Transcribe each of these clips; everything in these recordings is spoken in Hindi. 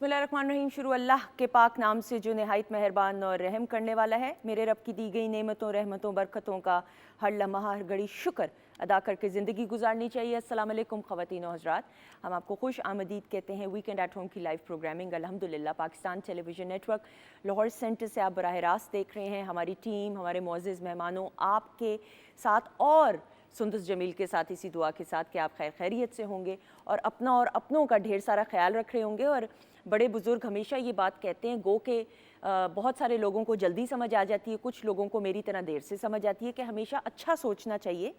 बिस्मिल्लाहिर्रहमानिर्रहीम। शुरू अल्लाह के पाक नाम से जो नहायत मेहरबान और रहम करने वाला है। मेरे रब की दी गई नेमतों, रहमतों, बरकतों का हर लम्हा हर घड़ी शुक्र अदा करके ज़िंदगी गुजारनी चाहिए। अस्सलाम वालेकुम ख़वातीन और हज़रात, हम आपको खुश आमदीद कहते हैं। वीकेंड एट होम की लाइव प्रोग्रामिंग अल्हम्दुलिल्लाह Pakistan television network Lahore centre से आप बराह रास्त देख रहे हैं। हमारी टीम, हमारे मुअज़्ज़िज़ मेहमानों आपके साथ और सुंदस जमील के साथ इसी दुआ के साथ कि आप खैर खैरियत से होंगे और अपना और अपनों का ढेर सारा ख्याल रख रहे होंगे। और बड़े बुज़ुर्ग हमेशा ये बात कहते हैं, गो के बहुत सारे लोगों को जल्दी समझ आ जाती है, कुछ लोगों को मेरी तरह देर से समझ आती है कि हमेशा अच्छा सोचना चाहिए।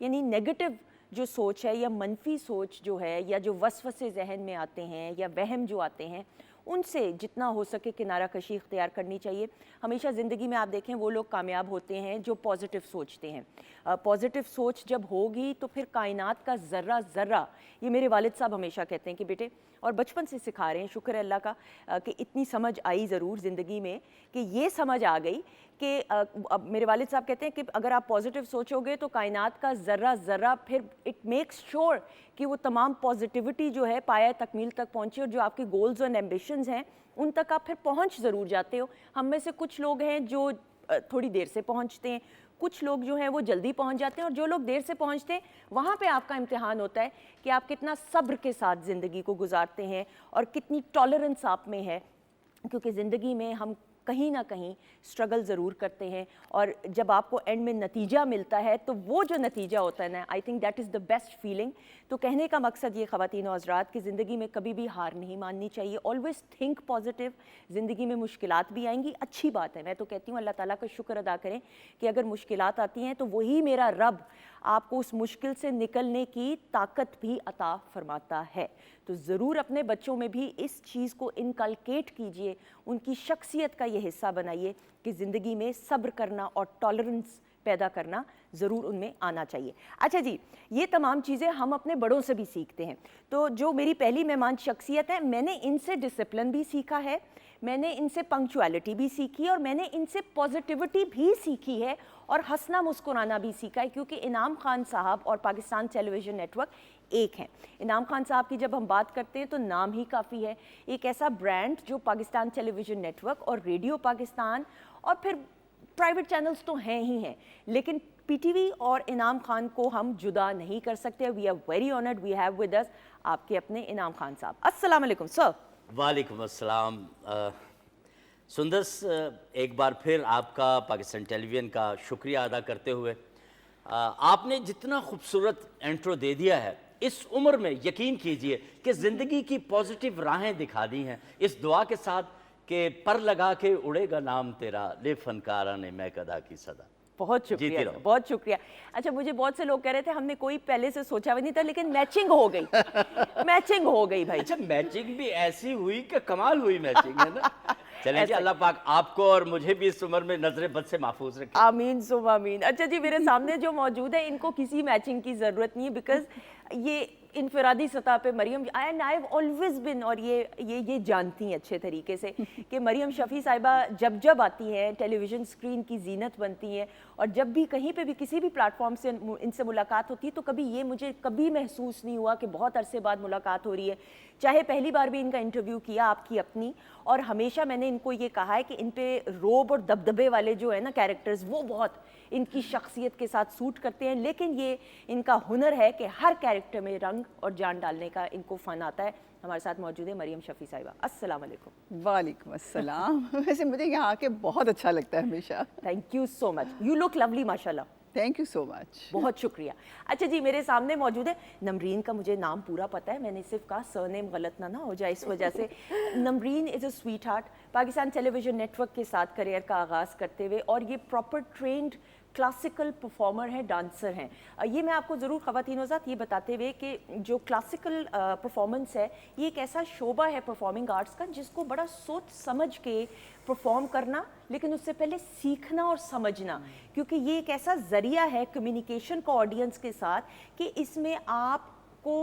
यानी नेगेटिव जो सोच है या मनफी सोच जो है या जो वसवसे जहन में आते हैं या वहम जो आते हैं, उनसे जितना हो सके किनारा कशी इख्तियार करनी चाहिए। हमेशा ज़िंदगी में आप देखें वो लोग कामयाब होते हैं जो पॉजिटिव सोचते हैं। पॉजिटिव सोच जब होगी तो फिर कायनात का ज़र्रा ज़र्रा, ये मेरे वालिद साहब हमेशा कहते हैं कि बेटे, और बचपन से सिखा रहे हैं, शुक्र अल्लाह का कि इतनी समझ आई ज़रूर ज़िंदगी में कि ये समझ आ गई कि अब मेरे वालिद साहब कहते हैं कि अगर आप पॉजिटिव सोचोगे तो कायनात का ज़र्रा ज़र्रा फिर इट मेक्स श्योर कि वो तमाम पॉजिटिविटी जो है पाया तकमील तक पहुँचे और जो आपके गोल्स और एम्बिशंस हैं उन तक आप फिर पहुँच ज़रूर जाते हो। हम में से कुछ लोग हैं जो थोड़ी देर से पहुँचते हैं, कुछ लोग जो हैं वो जल्दी पहुंच जाते हैं, और जो लोग देर से पहुंचते हैं वहाँ पे आपका इम्तिहान होता है कि आप कितना सब्र के साथ ज़िंदगी को गुजारते हैं और कितनी टॉलरेंस आप में है, क्योंकि ज़िंदगी में हम कहीं ना कहीं स्ट्रगल ज़रूर करते हैं और जब आपको एंड में नतीजा मिलता है तो वो जो नतीजा होता है ना, I think that is the best feeling. तो कहने का मकसद ये ख़वातीन और हज़रात कि ज़िंदगी में कभी भी हार नहीं माननी चाहिए। Always think positive. ज़िंदगी में मुश्किलात भी आएंगी, अच्छी बात है। मैं तो कहती हूँ अल्लाह ताला का शुक्र अदा करें कि अगर मुश्किलात आती हैं तो वही मेरा रब आपको उस मुश्किल से निकलने की ताकत भी अता फरमाता है। तो ज़रूर अपने बच्चों में भी इस चीज़ को इनकलकेट कीजिए, उनकी शख्सियत का ये हिस्सा बनाइए कि ज़िंदगी में सब्र करना और टॉलरेंस पैदा करना ज़रूर उनमें आना चाहिए। अच्छा जी, ये तमाम चीज़ें हम अपने बड़ों से भी सीखते हैं। तो जो मेरी पहली मेहमान शख्सियत है, मैंने इनसे डिसिप्लिन भी सीखा है, मैंने इनसे पंक्चुअलिटी भी सीखी और मैंने इनसे पॉजिटिविटी भी सीखी है और हंसना मुस्कुराना भी सीखा है, क्योंकि इनाम खान साहब और पाकिस्तान टेलीविज़न नेटवर्क एक हैं। इनाम खान साहब की जब हम बात करते हैं तो नाम ही काफ़ी है, एक ऐसा ब्रांड जो पाकिस्तान टेलीविज़न नेटवर्क और रेडियो पाकिस्तान और फिर प्राइवेट चैनल्स तो हैं ही हैं, लेकिन पीटीवी और इनाम खान को हम जुदा नहीं कर सकते। We are very honoured, we have with us आपके अपने इनाम खान साहब। अस्सलाम वालेकुम सर। वालेकुम अस्सलाम। सुंदस, एक बार फिर आपका पाकिस्तान टेलीविज़न का शुक्रिया अदा करते हुए आपने जितना खूबसूरत इंट्रो दे दिया है, इस उम्र में यकीन कीजिए कि ज़िंदगी की पॉजिटिव राहें दिखा दी हैं, इस दुआ के साथ कि पर लगा के उड़ेगा नाम तेरा, ले फनकारा ने मैं कदा की सदा। बहुत शुक्रिया, बहुत शुक्रिया। अच्छा, मुझे बहुत से लोग कह रहे थे हमने कोई पहले से सोचा भी नहीं था, लेकिन मैचिंग हो गई मैचिंग हो गई भाई। अच्छा, मैचिंग भी ऐसी हुई कि कमाल हुई मैचिंग, है ना। चलें जी, अल्लाह पाक आपको और मुझे भी इस उम्र में नजरे बद से महफूज रखे। आमीन सुम आमीन। अच्छा जी, मेरे सामने जो मौजूद है इनको किसी मैचिंग की ज़रूरत नहीं है, बिकॉज ये इनफरादी सतह पे Mariam, and I have always been, और ये जानती हैं अच्छे तरीके से कि मरियम शफ़ी साहिबा जब जब आती हैं टेलीविज़न स्क्रीन की जीनत बनती हैं, और जब भी कहीं पे भी किसी भी प्लेटफॉर्म से इनसे मुलाकात होती है तो कभी ये मुझे कभी महसूस नहीं हुआ कि बहुत अरसे बाद मुलाकात हो रही है। चाहे पहली बार भी इनका इंटरव्यू किया आपकी अपनी, और हमेशा मैंने इनको ये कहा है कि इन पे रोब और दबदबे वाले जो है ना कैरेक्टर्स, वो बहुत इनकी शख्सियत के साथ सूट करते हैं, लेकिन ये इनका हुनर है कि हर कैरेक्टर में रंग और जान डालने का इनको फ़न आता है। हमारे साथ मौजूद है मरियम शफ़ी साहिबा। अस्सलाम वालेकुम। वालेकुम अस्सलाम। वैसे मुझे यहाँ आके बहुत अच्छा लगता है हमेशा। Thank you so much, you look lovely माशाल्लाह। थैंक यू सो मच, बहुत शुक्रिया। अच्छा जी, मेरे सामने मौजूद है नमरीन का, मुझे नाम पूरा पता है, मैंने सिर्फ कहा सरनेम गलत ना हो जाए इस वजह से। Namreen is a sweetheart, Pakistan television network के साथ करियर का आगाज़ करते हुए, और ये प्रॉपर ट्रेंड क्लासिकल परफॉर्मर हैं, डांसर हैं। ये मैं आपको ज़रूर ख़वातीन साथ ये बताते हुए कि जो क्लासिकल परफॉर्मेंस है, ये एक ऐसा शोबा है परफॉर्मिंग आर्ट्स का जिसको बड़ा सोच समझ के परफॉर्म करना, लेकिन उससे पहले सीखना और समझना, क्योंकि ये एक ऐसा ज़रिया है कम्युनिकेशन का ऑडियंस के साथ कि इसमें आप को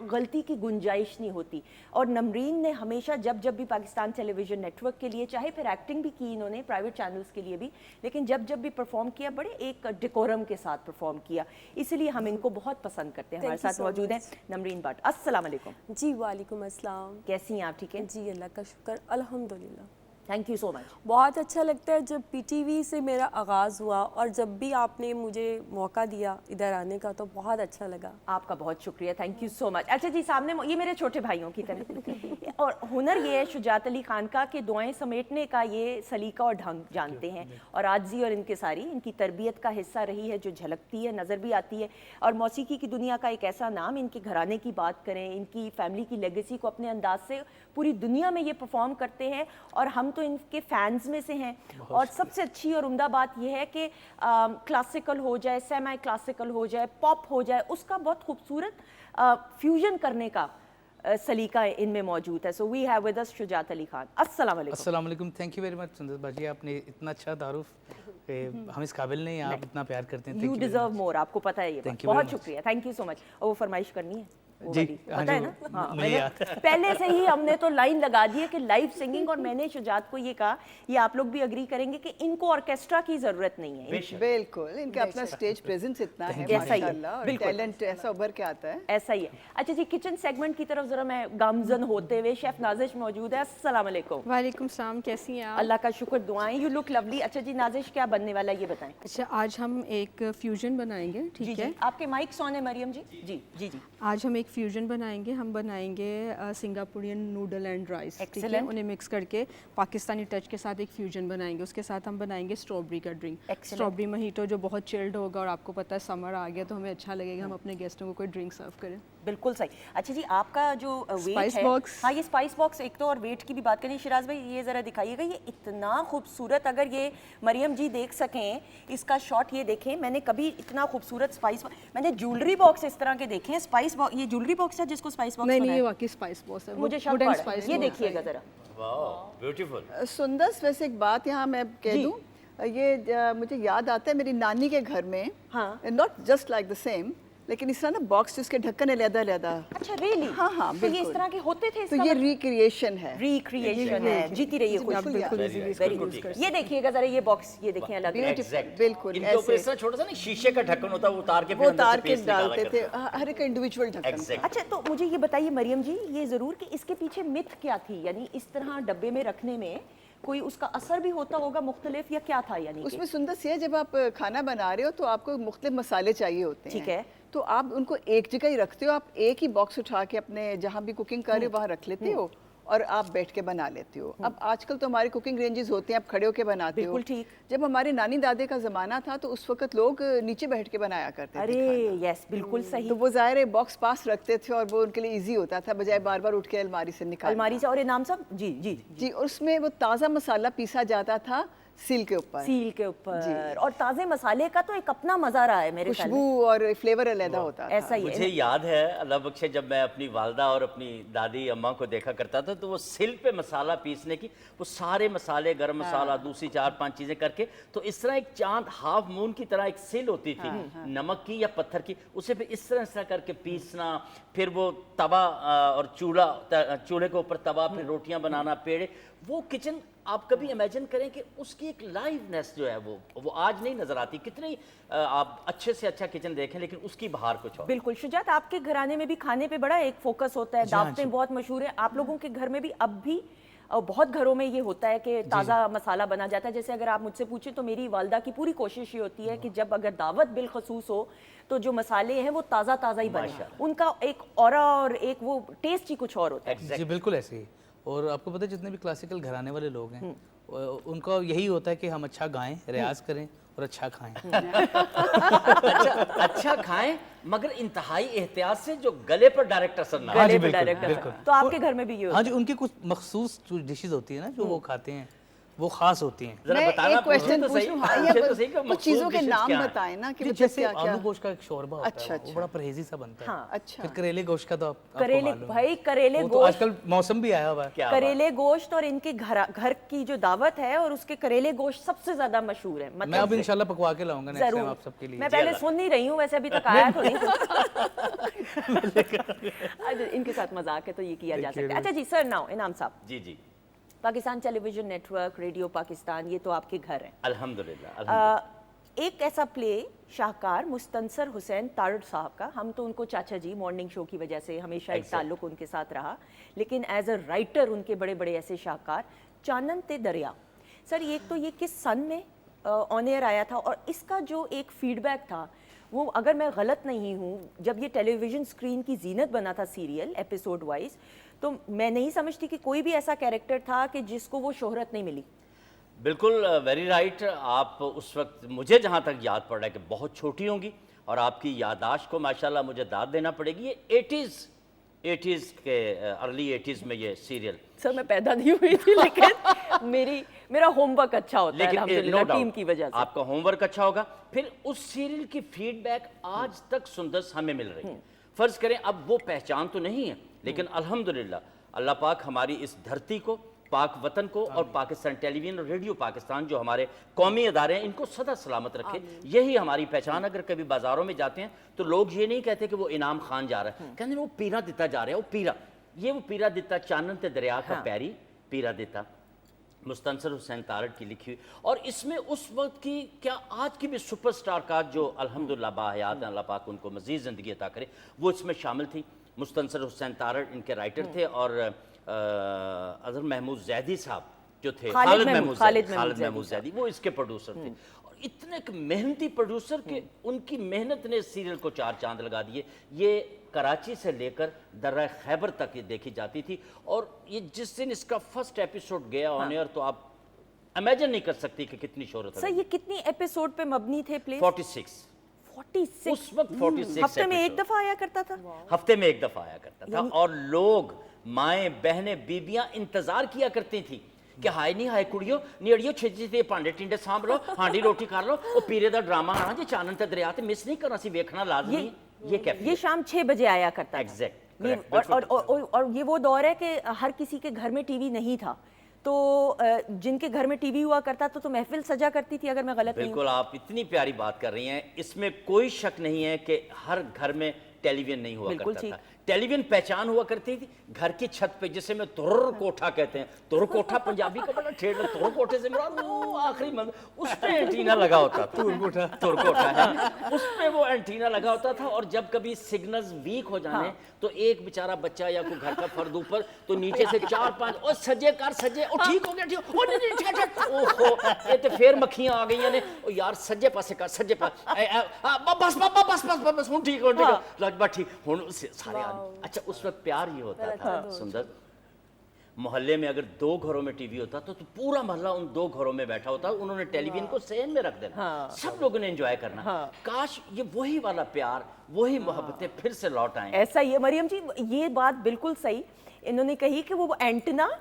गलती की गुंजाइश नहीं होती। और नमरीन ने हमेशा जब जब भी पाकिस्तान टेलीविज़न नेटवर्क के लिए, चाहे फिर एक्टिंग भी की इन्होंने प्राइवेट चैनल्स के लिए भी, लेकिन जब जब भी परफॉर्म किया बड़े एक डेकोरम के साथ परफॉर्म किया, इसीलिए हम इनको बहुत पसंद करते हैं। हमारे साथ मौजूद हैं नमरीन भट्ट। अस्सलाम वालेकुम जी वालेकुम अस्सलाम। कैसी हैं आप? ठीक है जी अल्लाह का शुक्र अल्हम्दुलिल्लाह। Thank you so much. बहुत अच्छा लगता है जब पीटीवी से मेरा आगाज़ हुआ और जब भी आपने मुझे मौका दिया इधर आने का तो बहुत अच्छा लगा। आपका बहुत शुक्रिया, थैंक यू सो मच। अच्छा जी, सामने ये मेरे छोटे भाइयों की तरह और हुनर ये है शुजात अली खान का कि दुआएं समेटने का ये सलीका और ढंग जानते हैं, और आजी और इनके सारी इनकी तरबियत का हिस्सा रही है जो झलकती है, नज़र भी आती है। और मौसीकी की दुनिया का एक ऐसा नाम, इनके घराने की बात करें, इनकी फैमिली की लेगेसी को अपने अंदाज से पूरी दुनिया में ये परफॉर्म करते हैं, और हम तो इनके फैंस में से हैं। और सबसे अच्छी और उम्दा बात यह है कि क्लासिकल हो जाए, सेमी क्लासिकल हो जाए, पॉप हो जाए, उसका बहुत खूबसूरत फ्यूजन करने का सलीका इनमें मौजूद है। So we have with us Shujat Ali Khan. अस्सलाम वालेकुम। अस्सलाम वालेकुम। थैंक यू वेरी मच सुंदर बाजी, आपने इतना अच्छा तारुफ हम इस काबिल नहीं, आप इतना प्यार करते हैं। यू डिजर्व मोर, आपको पता है ये बात। Thank you very बहुत much. शुक्रिया, थैंक यू सो मच। और वो फरमाइश करनी है वो जी, वाली, हाँ पता है जी, ना? वो हाँ, मुझे मैंने याद है। पहले से ही हमने तो लाइन लगा दी है कि लाइव सिंगिंग, और मैंने शुजात को ये कहा, ये आप लोग भी अग्री करेंगे कि इनको ऑर्केस्ट्रा की जरूरत नहीं है। बिल्कुल, इनका अपना स्टेज प्रेजेंस इतना है ऐसा ही है, माशाल्लाह, और बिल्कुल। टैलेंट ऐसा उभर के आता है। ऐसा ही है। अच्छा जी, किचन सेगमेंट की तरफ जरा मैं गामजन होते हुए, शेफ नाजिश मौजूद है। अस्सलाम वालेकुम। वालेकुम सलाम, कैसी हैं आप? अल्लाह का शुक्र, दुआएं। You look lovely. अच्छा जी नाजिश, क्या बनने वाला है ये बताएं। अच्छा, आज हम एक फ्यूजन बनाएंगे, जी ठीक जी, है? आपके माइक ऑन है मरियम जी। जी जी जी। आज हम एक फ्यूजन बनाएंगे। हम बनाएंगे सिंगापुरियन नूडल एंड राइस, ठीक है? Excellent. उन्हें मिक्स करके पाकिस्तानी टच के साथ एक फ्यूजन बनाएंगे। उसके साथ हम बनाएंगे स्ट्रॉबेरी का ड्रिंक, Excellent. स्ट्रॉबेरी महीटो, जो बहुत चिल्ड होगा, और आपको पता है समर आ गया तो हमें अच्छा लगेगा हम अपने गेस्टों को कोई ड्रिंक सर्व करें। बिल्कुल सही। अच्छा जी, आपका जो वेट Spice है, box. हाँ ये स्पाइस बॉक्स, एक तो और वेट की भी बात करें, शिराज भाई ये ज़रा दिखाइएगा, ये इतना खूबसूरत, अगर ये मरियम जी देख सकें इसका शॉट, ये देखें, मैंने कभी इतना खूबसूरत स्पाइस, मैंने ज्वेलरी बॉक्स इस तरह के देखे हैं। स्पाइस बॉक्स, ये ज्वेलरी बॉक्स है जिसको स्पाइस बॉक्स नहीं नहीं, ये वाकई स्पाइस बॉक्स है, मुझे शक वुडन पड़ा। स्पाइस ये बॉक्स है। देखिएगा ज़रा। वाह ब्यूटीफुल। सुंदस, वैसे एक बात यहाँ मैं कह जी। दूँ, ये मुझे याद आता है मेरी नानी के घर में, हाँ। Not just like the same, लेकिन इस तरह ना बॉक्स जिसके ढक्कन है लहदा। अच्छा रियली? हाँ हाँ तो ये इस बिल्कुल। तरह के होते थे? तो ये रिक्रिएशन है। रिक्रिएशन है। जीती रहिए आप खुश। बिल्कुल Very इजीली nice, इसको बिल्कुल यूज ठीक कर है। सकते ये देखिएगा ज़रा, ये बॉक्स, ये देखें अलग अलग। Exact. बिल्कुल, इनके ऊपर ऐसे। इस तरह छोटा सा ना शीशे का ढक्कन होता है, वो उतार के वो फिर अंदर से उतार के पेस्ट निकाला डालते थे, करते हैं। हर एक इंडिविजुअल ढक्कन। Exact. अच्छा, तो मुझे ये बताइए मरियम जी, ये ज़रूर कि इसके पीछे मिथ क्या थी, यानी इस तरह डब्बे में रखने में कोई उसका असर भी होता होगा मुख्तलिफ, या क्या था? यानी कि उसमें सुंदर सी है, जब आप खाना बना रहे हो तो आपको मुख्तलिफ मसाले चाहिए होते हैं, ठीक है। तो आप उनको एक जगह ही रखते हो, आप एक ही बॉक्स उठा के अपने जहाँ भी कुकिंग कर रहे हो वहाँ रख लेते हो, और आप बैठ के बना लेते हो। अब आजकल तो हमारे कुकिंग रेंजेस होते हैं, आप खड़े होके बनाते हो। बिल्कुल ठीक। जब हमारे नानी दादे का ज़माना था तो उस वक्त लोग नीचे बैठ के बनाया करते थे अरे खाना। यस, बिल्कुल सही। तो वो ज़ाहिर है बॉक्स पास रखते थे और वो उनके लिए इजी होता था, बजाय बार बार उठ के अलमारी से निकालना। अलमारी से। और इनाम साहब जी जी जी, उसमें वो ताज़ा मसाला पीसा जाता था सील के ऊपर। सील के ऊपर। और ताज़े मसाले का तो एक अपना मज़ा रहा है मेरे ख्याल में। खुशबू और फ्लेवर अलग होता था। ऐसा ही मुझे है। याद है अल्लाह बख्शे, जब मैं अपनी वालदा और अपनी दादी अम्मा को देखा करता था तो वो सिल पे मसाला पीसने की, वो सारे मसाले, गरम मसाला, दूसरी 4-5 चीज़ें करके, तो इस तरह एक चांद हाफ मून की तरह एक सिल होती थी, नमक की या पत्थर की, उसे फिर इस तरह करके पीसना, फिर वो तवा और चूल्हे के ऊपर तवा, फिर रोटियां बनाना, पेड़े, वो किचन आप कभी इमेजिन करें कि उसकी एक लाइवनेस जो है वो आज नहीं नजर आती। कितनी आप अच्छे से अच्छा किचन देखें लेकिन उसकी बाहर कुछ और। बिल्कुल शुजात, आपके घराने में भी खाने पे बड़ा एक फोकस होता है, हाँ दावतें जी। बहुत मशहूर है। आप लोगों के घर में भी अब भी बहुत घरों में ये होता है कि ताज़ा मसाला बना जाता है। जैसे अगर आप मुझसे पूछें तो मेरी वालदा की पूरी कोशिश ये होती है कि जब अगर दावत बिलखसूस हो तो जो मसाले हैं वो ताज़ा ताज़ा ही बने। माशाअल्लाह। उनका एक ऑरा और एक वो टेस्ट ही कुछ और होता है। Exact. जी बिल्कुल ऐसे ही। और आपको पता है जितने भी क्लासिकल घराने वाले लोग हैं उनका यही होता है कि हम अच्छा गाएं, रियाज करें और अच्छा खाएं। अच्छा खाएं मगर इंतहाई एहतियात से, जो गले पर डायरेक्ट असर ना हाँ गले जी, पे बिल्कुल, डायरेक्ट बिल्कुल। तो आपके घर में भी ये होता हाँ जी, उनकी कुछ मखसूस जो डिशेज होती है ना जो वो खाते हैं, वो खास होती हैं। जरा मैं बताना, एक क्वेश्चन तो सही, पूछूं, हाँ, पूछे ये तो सही कि कुछ मखसूस चीजों के dishes नाम क्या हैं? बताएं ना कि जी, मतलब जैसे क्या क्या। आलू गोश्त का एक शोरबा होता अच्छा, है, वो अच्छा। बड़ा परहेजी सा बनता है। हाँ। अच्छा। फिर करेले गोश्त का तो आपको करेले, मालूम है। भाई करेले वो तो गोश्त, आजकल मौसम भी आया हुआ है। क्या बात। करेले गोश्त और इनके घर की जो दावत है और उसके करेले गोश्त सबसे ज्यादा मशहूर है। मैं अब इंशाल्लाह पकवा के लाऊंगा नेक्स्ट टाइम जरूर, आप सबके लिए। मैं पहले सुन नहीं रही हूँ, वैसे अभी तक आया तो नहीं। अच्छा, इनके साथ मजाक है तो ये किया जा सकता है। अच्छा जी सर, नाउ इनाम साहब, जी जी, Pakistan television network, radio Pakistan, ये तो आपके घर हैं। अल्हम्दुलिल्लाह अल्हम्दुलिल्लाह। एक ऐसा प्ले शाहकार मुस्तनसर हुसैन तारड़ साहब का, हम तो उनको चाचा जी मॉर्निंग शो की वजह से हमेशा एक Exact. ताल्लुक उनके साथ रहा, लेकिन एज अ राइटर उनके बड़े बड़े ऐसे शाहकार, चानन ते दरिया। सर ये तो ये किस सन में ऑन एयर आया था, और इसका जो एक फीडबैक था वो, अगर मैं गलत नहीं हूँ, जब ये टेलीविज़न स्क्रीन की जीनत बना था सीरियल एपिसोड वाइज, तो मैं नहीं समझती कि कोई भी ऐसा कैरेक्टर था कि जिसको वो शोहरत नहीं मिली। बिल्कुल वेरी राइट। आप उस वक्त, मुझे जहाँ तक याद पड़ रहा है कि बहुत छोटी होंगी, और आपकी यादाश्त को माशाल्लाह मुझे दाद देना पड़ेगी। ये 80s के अर्ली 80s में ये सीरियल, सर मैं पैदा नहीं हुई थी, लेकिन मेरा होमवर्क अच्छा होता है लेकिन अल्हम्दुलिल्लाह नो टीम डाउट की वजह से। आपका होमवर्क अच्छा होगा। फिर उस सीरियल की फीडबैक आज तक सुंदर हमें मिल रही है। फर्ज करें अब वो पहचान तो नहीं है, लेकिन अल्हम्दुलिल्लाह अल्लाह पाक हमारी इस धरती को, पाक वतन को, और पाकिस्तान टेलीविजन और रेडियो पाकिस्तान जो हमारे कौमी अदारे हैं, इनको सदा सलामत रखे। यही हमारी पहचान। अगर कभी बाजारों में जाते हैं तो लोग ये नहीं कहते कि वो इनाम खान जा रहा है, कहते वो पीरा दिता जा रहा है, वो पीरा, ये वो पीरा दिता, चानन ते दरिया का पैरी पीरा दिता, मुस्तनसर हुसैन तारड़ की लिखी हुई। और इसमें उस वक्त की, क्या आज की भी सुपरस्टार का जो अल्हम्दुलिल्लाह बाहयात हैं, अल्लाह पाक उनको मजीद ज़िंदगी अता करे, वो इसमें शामिल थी। मुस्तनसर हुसैन तारड़ इनके राइटर थे, और अज़हर महमूद जैदी साहब जो थे, खालिद महमूद जैदी, वो इसके प्रोड्यूसर थे। और इतने एक मेहनती प्रोड्यूसर के उनकी मेहनत ने इस सीरियल को 4 चांद लगा दिए। ये कराची से लेकर दर्रा खैबर तक ये देखी जाती थी, और ये जिस दिन इसका फर्स्ट एपिसोड गया ऑन एयर, तो आप इमेजिन नहीं कर सकती कि कितनी शोहरत सर ये कितनी एपिसोड पे मबनी थे प्ले? 46 उस वक्त 46 हफ्ते में एक episode। दफा आया करता था। हफ्ते में एक दफा आया करता था, और लोग, माएँ बहनें बीबियां इंतजार किया करती थी कि हाय नहीं हाय कुड़ियो नेड़ियो छिजी ते भांडे टिंडे सांभ लो, हांडी रोटी खा लो, वो पीरे दा ड्रामा आना जे चानन ते दरिया ते मिस नहीं करना सी, देखना लाजमी है। ये कैफियत। ये शाम 6 बजे आया करता था। Exact, ये correct, और ये वो दौर है कि हर किसी के घर में टीवी नहीं था, तो जिनके घर में टीवी हुआ करता तो महफिल सजा करती थी, अगर मैं गलत नहीं हूँ। बिल्कुल, आप इतनी प्यारी बात कर रही हैं, इसमें कोई शक नहीं है कि हर घर में टेलीविजन नहीं हुआ बिल्कुल करता ठीक। था। टेलीविजन पहचान हुआ करती थी घर की छत पे, जिसे में तुर कोठा कहते हैं। तुर कोठा पंजाबी का बड़ा ठेठ है, तुर कोठे से मेरा वो आखिरी उस पे एंटीना लगा होता था। तुर कोठा है, उस पे वो एंटीना लगा होता था, और जब कभी सिग्नल्स वीक हो जाने तो एक बेचारा बच्चा या कोई घर का फर्द ऊपर, तो नीचे से 4-5 ओ सजे कर सजे, ओ ठीक हो गया, ठीक हो, ओ नहीं नहीं ठीक ठीक, ओहो ये तो फिर मक्खियां आ गई ने, ओ यार सजे पासे कर, सजे पास, बस बस बस बस बस हुन ठीक हो, लगभग ठीक हुन सारे। अच्छा उस वक्त प्यार ये होता था सुंदर, मोहल्ले में अगर 2 घरों में टीवी होता तो पूरा मोहल्ला उन 2 घरों में बैठा होता, उन्होंने टेलीविजन को सेन में रख देना, सब लोगों ने एंजॉय करना। काश ये वही वाला प्यार, वही मोहब्बतें फिर से लौट आए। ऐसा ही है मरियम जी, ये बात बिल्कुल सही इन्होंने कही कि वो एंटीना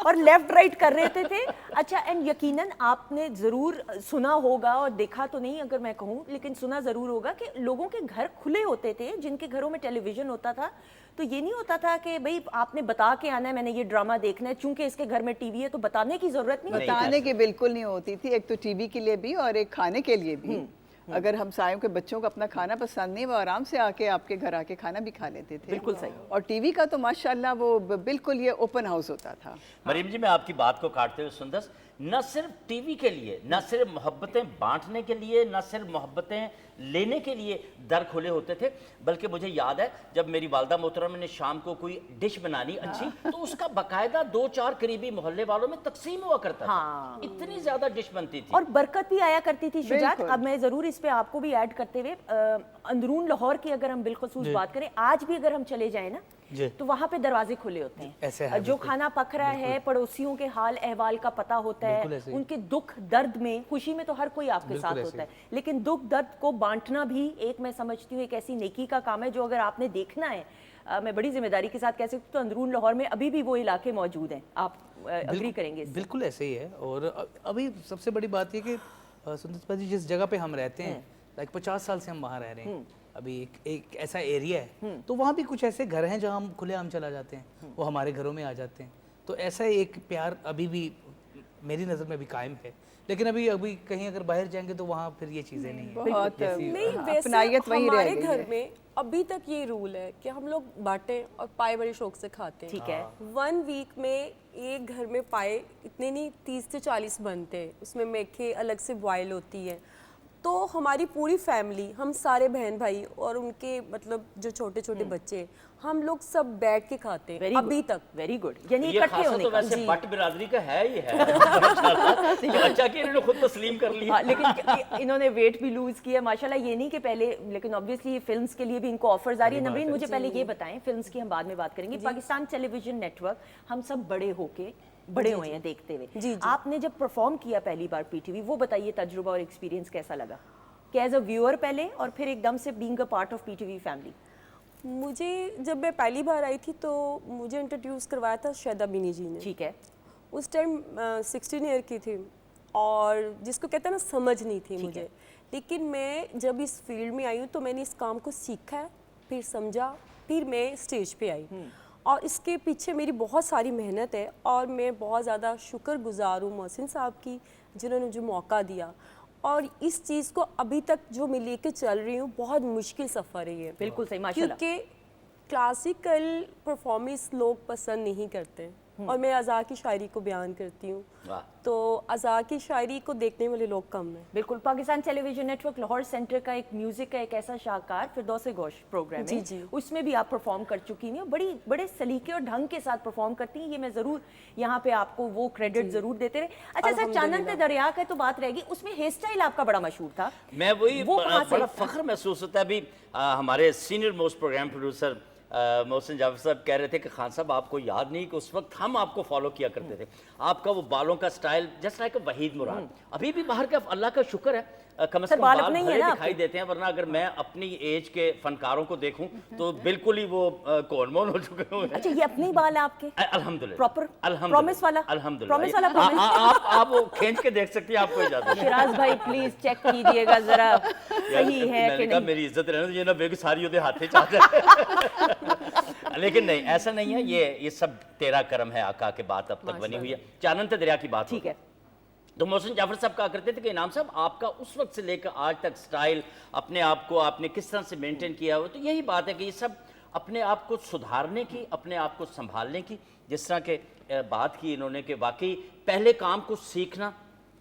और लेफ्ट राइट कर रहे थे। अच्छा, एंड यकीनन आपने ज़रूर सुना होगा, और देखा तो नहीं अगर मैं कहूँ, लेकिन सुना ज़रूर होगा कि लोगों के घर खुले होते थे, जिनके घरों में टेलीविज़न होता था। तो ये नहीं होता था कि भाई आपने बता के आना है मैंने ये ड्रामा देखना है, चूंकि इसके घर में टीवी है तो बताने की ज़रूरत नहीं। बताने की बिल्कुल नहीं होती थी, एक तो टीवी के लिए भी और एक खाने के लिए भी। अगर हम सायों के बच्चों को अपना खाना पसंद नहीं, वो आराम से आके आपके घर आके खाना भी खा लेते थे। बिल्कुल सही। और टीवी का तो माशाल्लाह वो बिल्कुल ये ओपन हाउस होता था। मरीम जी, मैं आपकी बात को काटते हुए सुंदर, न सिर्फ टीवी के लिए, न सिर्फ मोहब्बतें बांटने के लिए, न सिर्फ मोहब्बतें लेने के लिए दर खुले होते थे, बल्कि मुझे याद है जब मेरी वालदा मोहतरम ने शाम को कोई डिश बनानी अच्छी, तो उसका बाकायदा 2-4 करीबी मोहल्ले वालों में तकसीम हुआ करता था। इतनी ज्यादा डिश बनती थी और बरकत भी आया करती थी। शुजात, बिल्कुल। अब मैं ज़रूर इस पे आपको भी ऐड करते हुए, अंदरून लाहौर की अगर हम बिलखसूस बात करें, आज भी अगर हम चले जाएं ना, जी। तो वहाँ पे दरवाजे खुले होते ऐसे हैं। है, जो बिल्कुल। खाना पक रहा है, पड़ोसियों के हाल अहवाल का पता होता बिल्कुल है, ऐसे ही। उनके दुख दर्द में, खुशी में तो हर कोई आपके बिल्कुल साथ ऐसे होता है, लेकिन दुख दर्द को बांटना भी एक, मैं समझती हूँ, एक ऐसी नेकी का काम है जो अगर आपने देखना है मैं बड़ी जिम्मेदारी के साथ कह सकती हूँ, तो अंदरून लाहौर में अभी भी वो इलाके मौजूद हैं। आप अग्री करेंगे इससे? बिल्कुल ऐसे ही है। और अभी सबसे बड़ी बात ये कि सुंदर जी जिस जगह पे हम रहते हैं, लाइक 50 साल से हम वहाँ रह रहे हैं, अभी एक ऐसा एरिया है, तो वहाँ भी कुछ ऐसे घर हैं जहाँ हम खुलेआम चला जाते हैं, वो हमारे घरों में आ जाते हैं। तो ऐसा एक प्यार अभी भी मेरी नज़र में भी कायम है। लेकिन अभी कहीं अगर बाहर जाएंगे तो वहाँ फिर ये चीज़ें नहीं है। बहुत नहीं, वैसे अपनायत वही रह हमारे गई घर है। में अभी तक ये रूल है कि हम लोग बांटे और पाए बड़े शौक से खाते हैं। ठीक है। 1 वीक में एक घर में पाए इतने नहीं 30 से 40 बनते हैं, उसमें मेखे अलग से बॉयल होती है। तो हमारी पूरी फैमिली, हम सारे बहन भाई और उनके मतलब जो छोटे छोटे बच्चे, हम लोग सब बैठ के खाते हैं अभी तक। वेरी गुड, यानी ये इकट्ठे खासा होने तो का। वैसे बट बिरादरी का है ही है। अच्छा कि इन्होंने खुद तस्लीम कर लिया। हाँ, लेकिन इन्होंने वेट भी लूज किया माशाल्लाह। ये नहीं कि पहले, लेकिन ऑब्वियसली फिल्म्स के लिए भी इनको ऑफर्स आ रही है। नवीन, मुझे पहले ये बताएं, फिल्म्स की हम बाद में बात करेंगे। पाकिस्तान टेलीविजन नेटवर्क हम सब बड़े होके बड़े हुए हैं देखते हुए। आपने जब परफॉर्म किया पहली बार पीटीवी, वो बताइए तजुर्बा और एक्सपीरियंस कैसा लगा, कि एज अ व्यूअर पहले और फिर एकदम से being a part of PTV family? मुझे जब मैं पहली बार आई थी तो मुझे इंट्रोड्यूस करवाया था शायदा बिनी जी ने। ठीक है। उस टाइम 16 ईयर की थी और जिसको कहते हैं ना, समझ नहीं थी मुझे। लेकिन मैं जब इस फील्ड में आई हूँ तो मैंने इस काम को सीखा है, फिर समझा, फिर मैं स्टेज पे आई। और इसके पीछे मेरी बहुत सारी मेहनत है और मैं बहुत ज़्यादा शुक्रगुजार हूँ मोहसिन साहब की, जिन्होंने मुझे मौका दिया। और इस चीज़ को अभी तक जो मैं लेके चल रही हूँ, बहुत मुश्किल सफ़र है ये। बिल्कुल सही, माशाल्लाह। क्योंकि क्लासिकल परफॉर्मेंस लोग पसंद नहीं करते और मैं अज़ा की शायरी को बयान करती हूँ, तो अज़ा की शायरी को देखने वाले लोग कम हैं। बिल्कुल। Pakistan television network Lahore centre का एक म्यूजिक का एक ऐसा शाहकार फिरदौस गोश प्रोग्राम है, जी। उसमें भी आप परफॉर्म कर चुकी हैं। बड़े सलीके और ढंग के साथ परफॉर्म करती हैं, ये मैं ज़रूर यहाँ पे आपको वो क्रेडिट ज़रूर देते रहे। अच्छा सर, चानन दरिया का तो बात रहेगी, उसमें हेयर स्टाइल आपका बड़ा मशहूर था। मैं वही वो कहाँ से? बड़ा फख्र महसूस होता है। अभी हमारे senior most program producer Mohsin Jafar साहब कह रहे थे कि खान साहब आपको याद नहीं कि उस वक्त हम आपको फॉलो किया करते थे। आपका वो बालों का स्टाइल जस्ट लाइक वहीद मुराद, अभी भी बाहर का अल्लाह का शुक्र है कम से कम बाल बाल अपने ही भरे है ना दिखाई देते हैं। वरना अगर मैं अपनी एज के फनकारों को देखूं तो बिल्कुल ही वो कोनमोन हो चुके हुए हैं। अच्छा, ये अपने ही बाल आपके? अल्हम्दुलिल्लाह, प्रॉपर अल्हम्दुलिल्लाह, प्रॉमिस वाला? अल्हम्दुलिल्लाह। प्रॉमिस वाला प्रॉमिस? आप वो खींच के देख सकती हैं, आपको इजाजत है। शिराज भाई प्लीज चेक कीजिएगा जरा सही है कि मैंने कहा नहीं। मेरी इज्जत रहने दो, ये ना बेग सारी उधर हाथे चा जाए। लेकिन नहीं, ऐसा नहीं है। ये सब तेरा करम है आका के बात अब तक बनी हुई है। चानन दरिया की बात ठीक है। तो मोहसिन जाफर साहब कहा करते थे कि इनाम साहब आपका उस वक्त से लेकर आज तक स्टाइल, अपने आप को आपने किस तरह से मेंटेन किया हो। तो यही बात है कि ये सब अपने आप को सुधारने की, अपने आप को संभालने की, जिस तरह के बात की इन्होंने कि वाकई पहले काम को सीखना,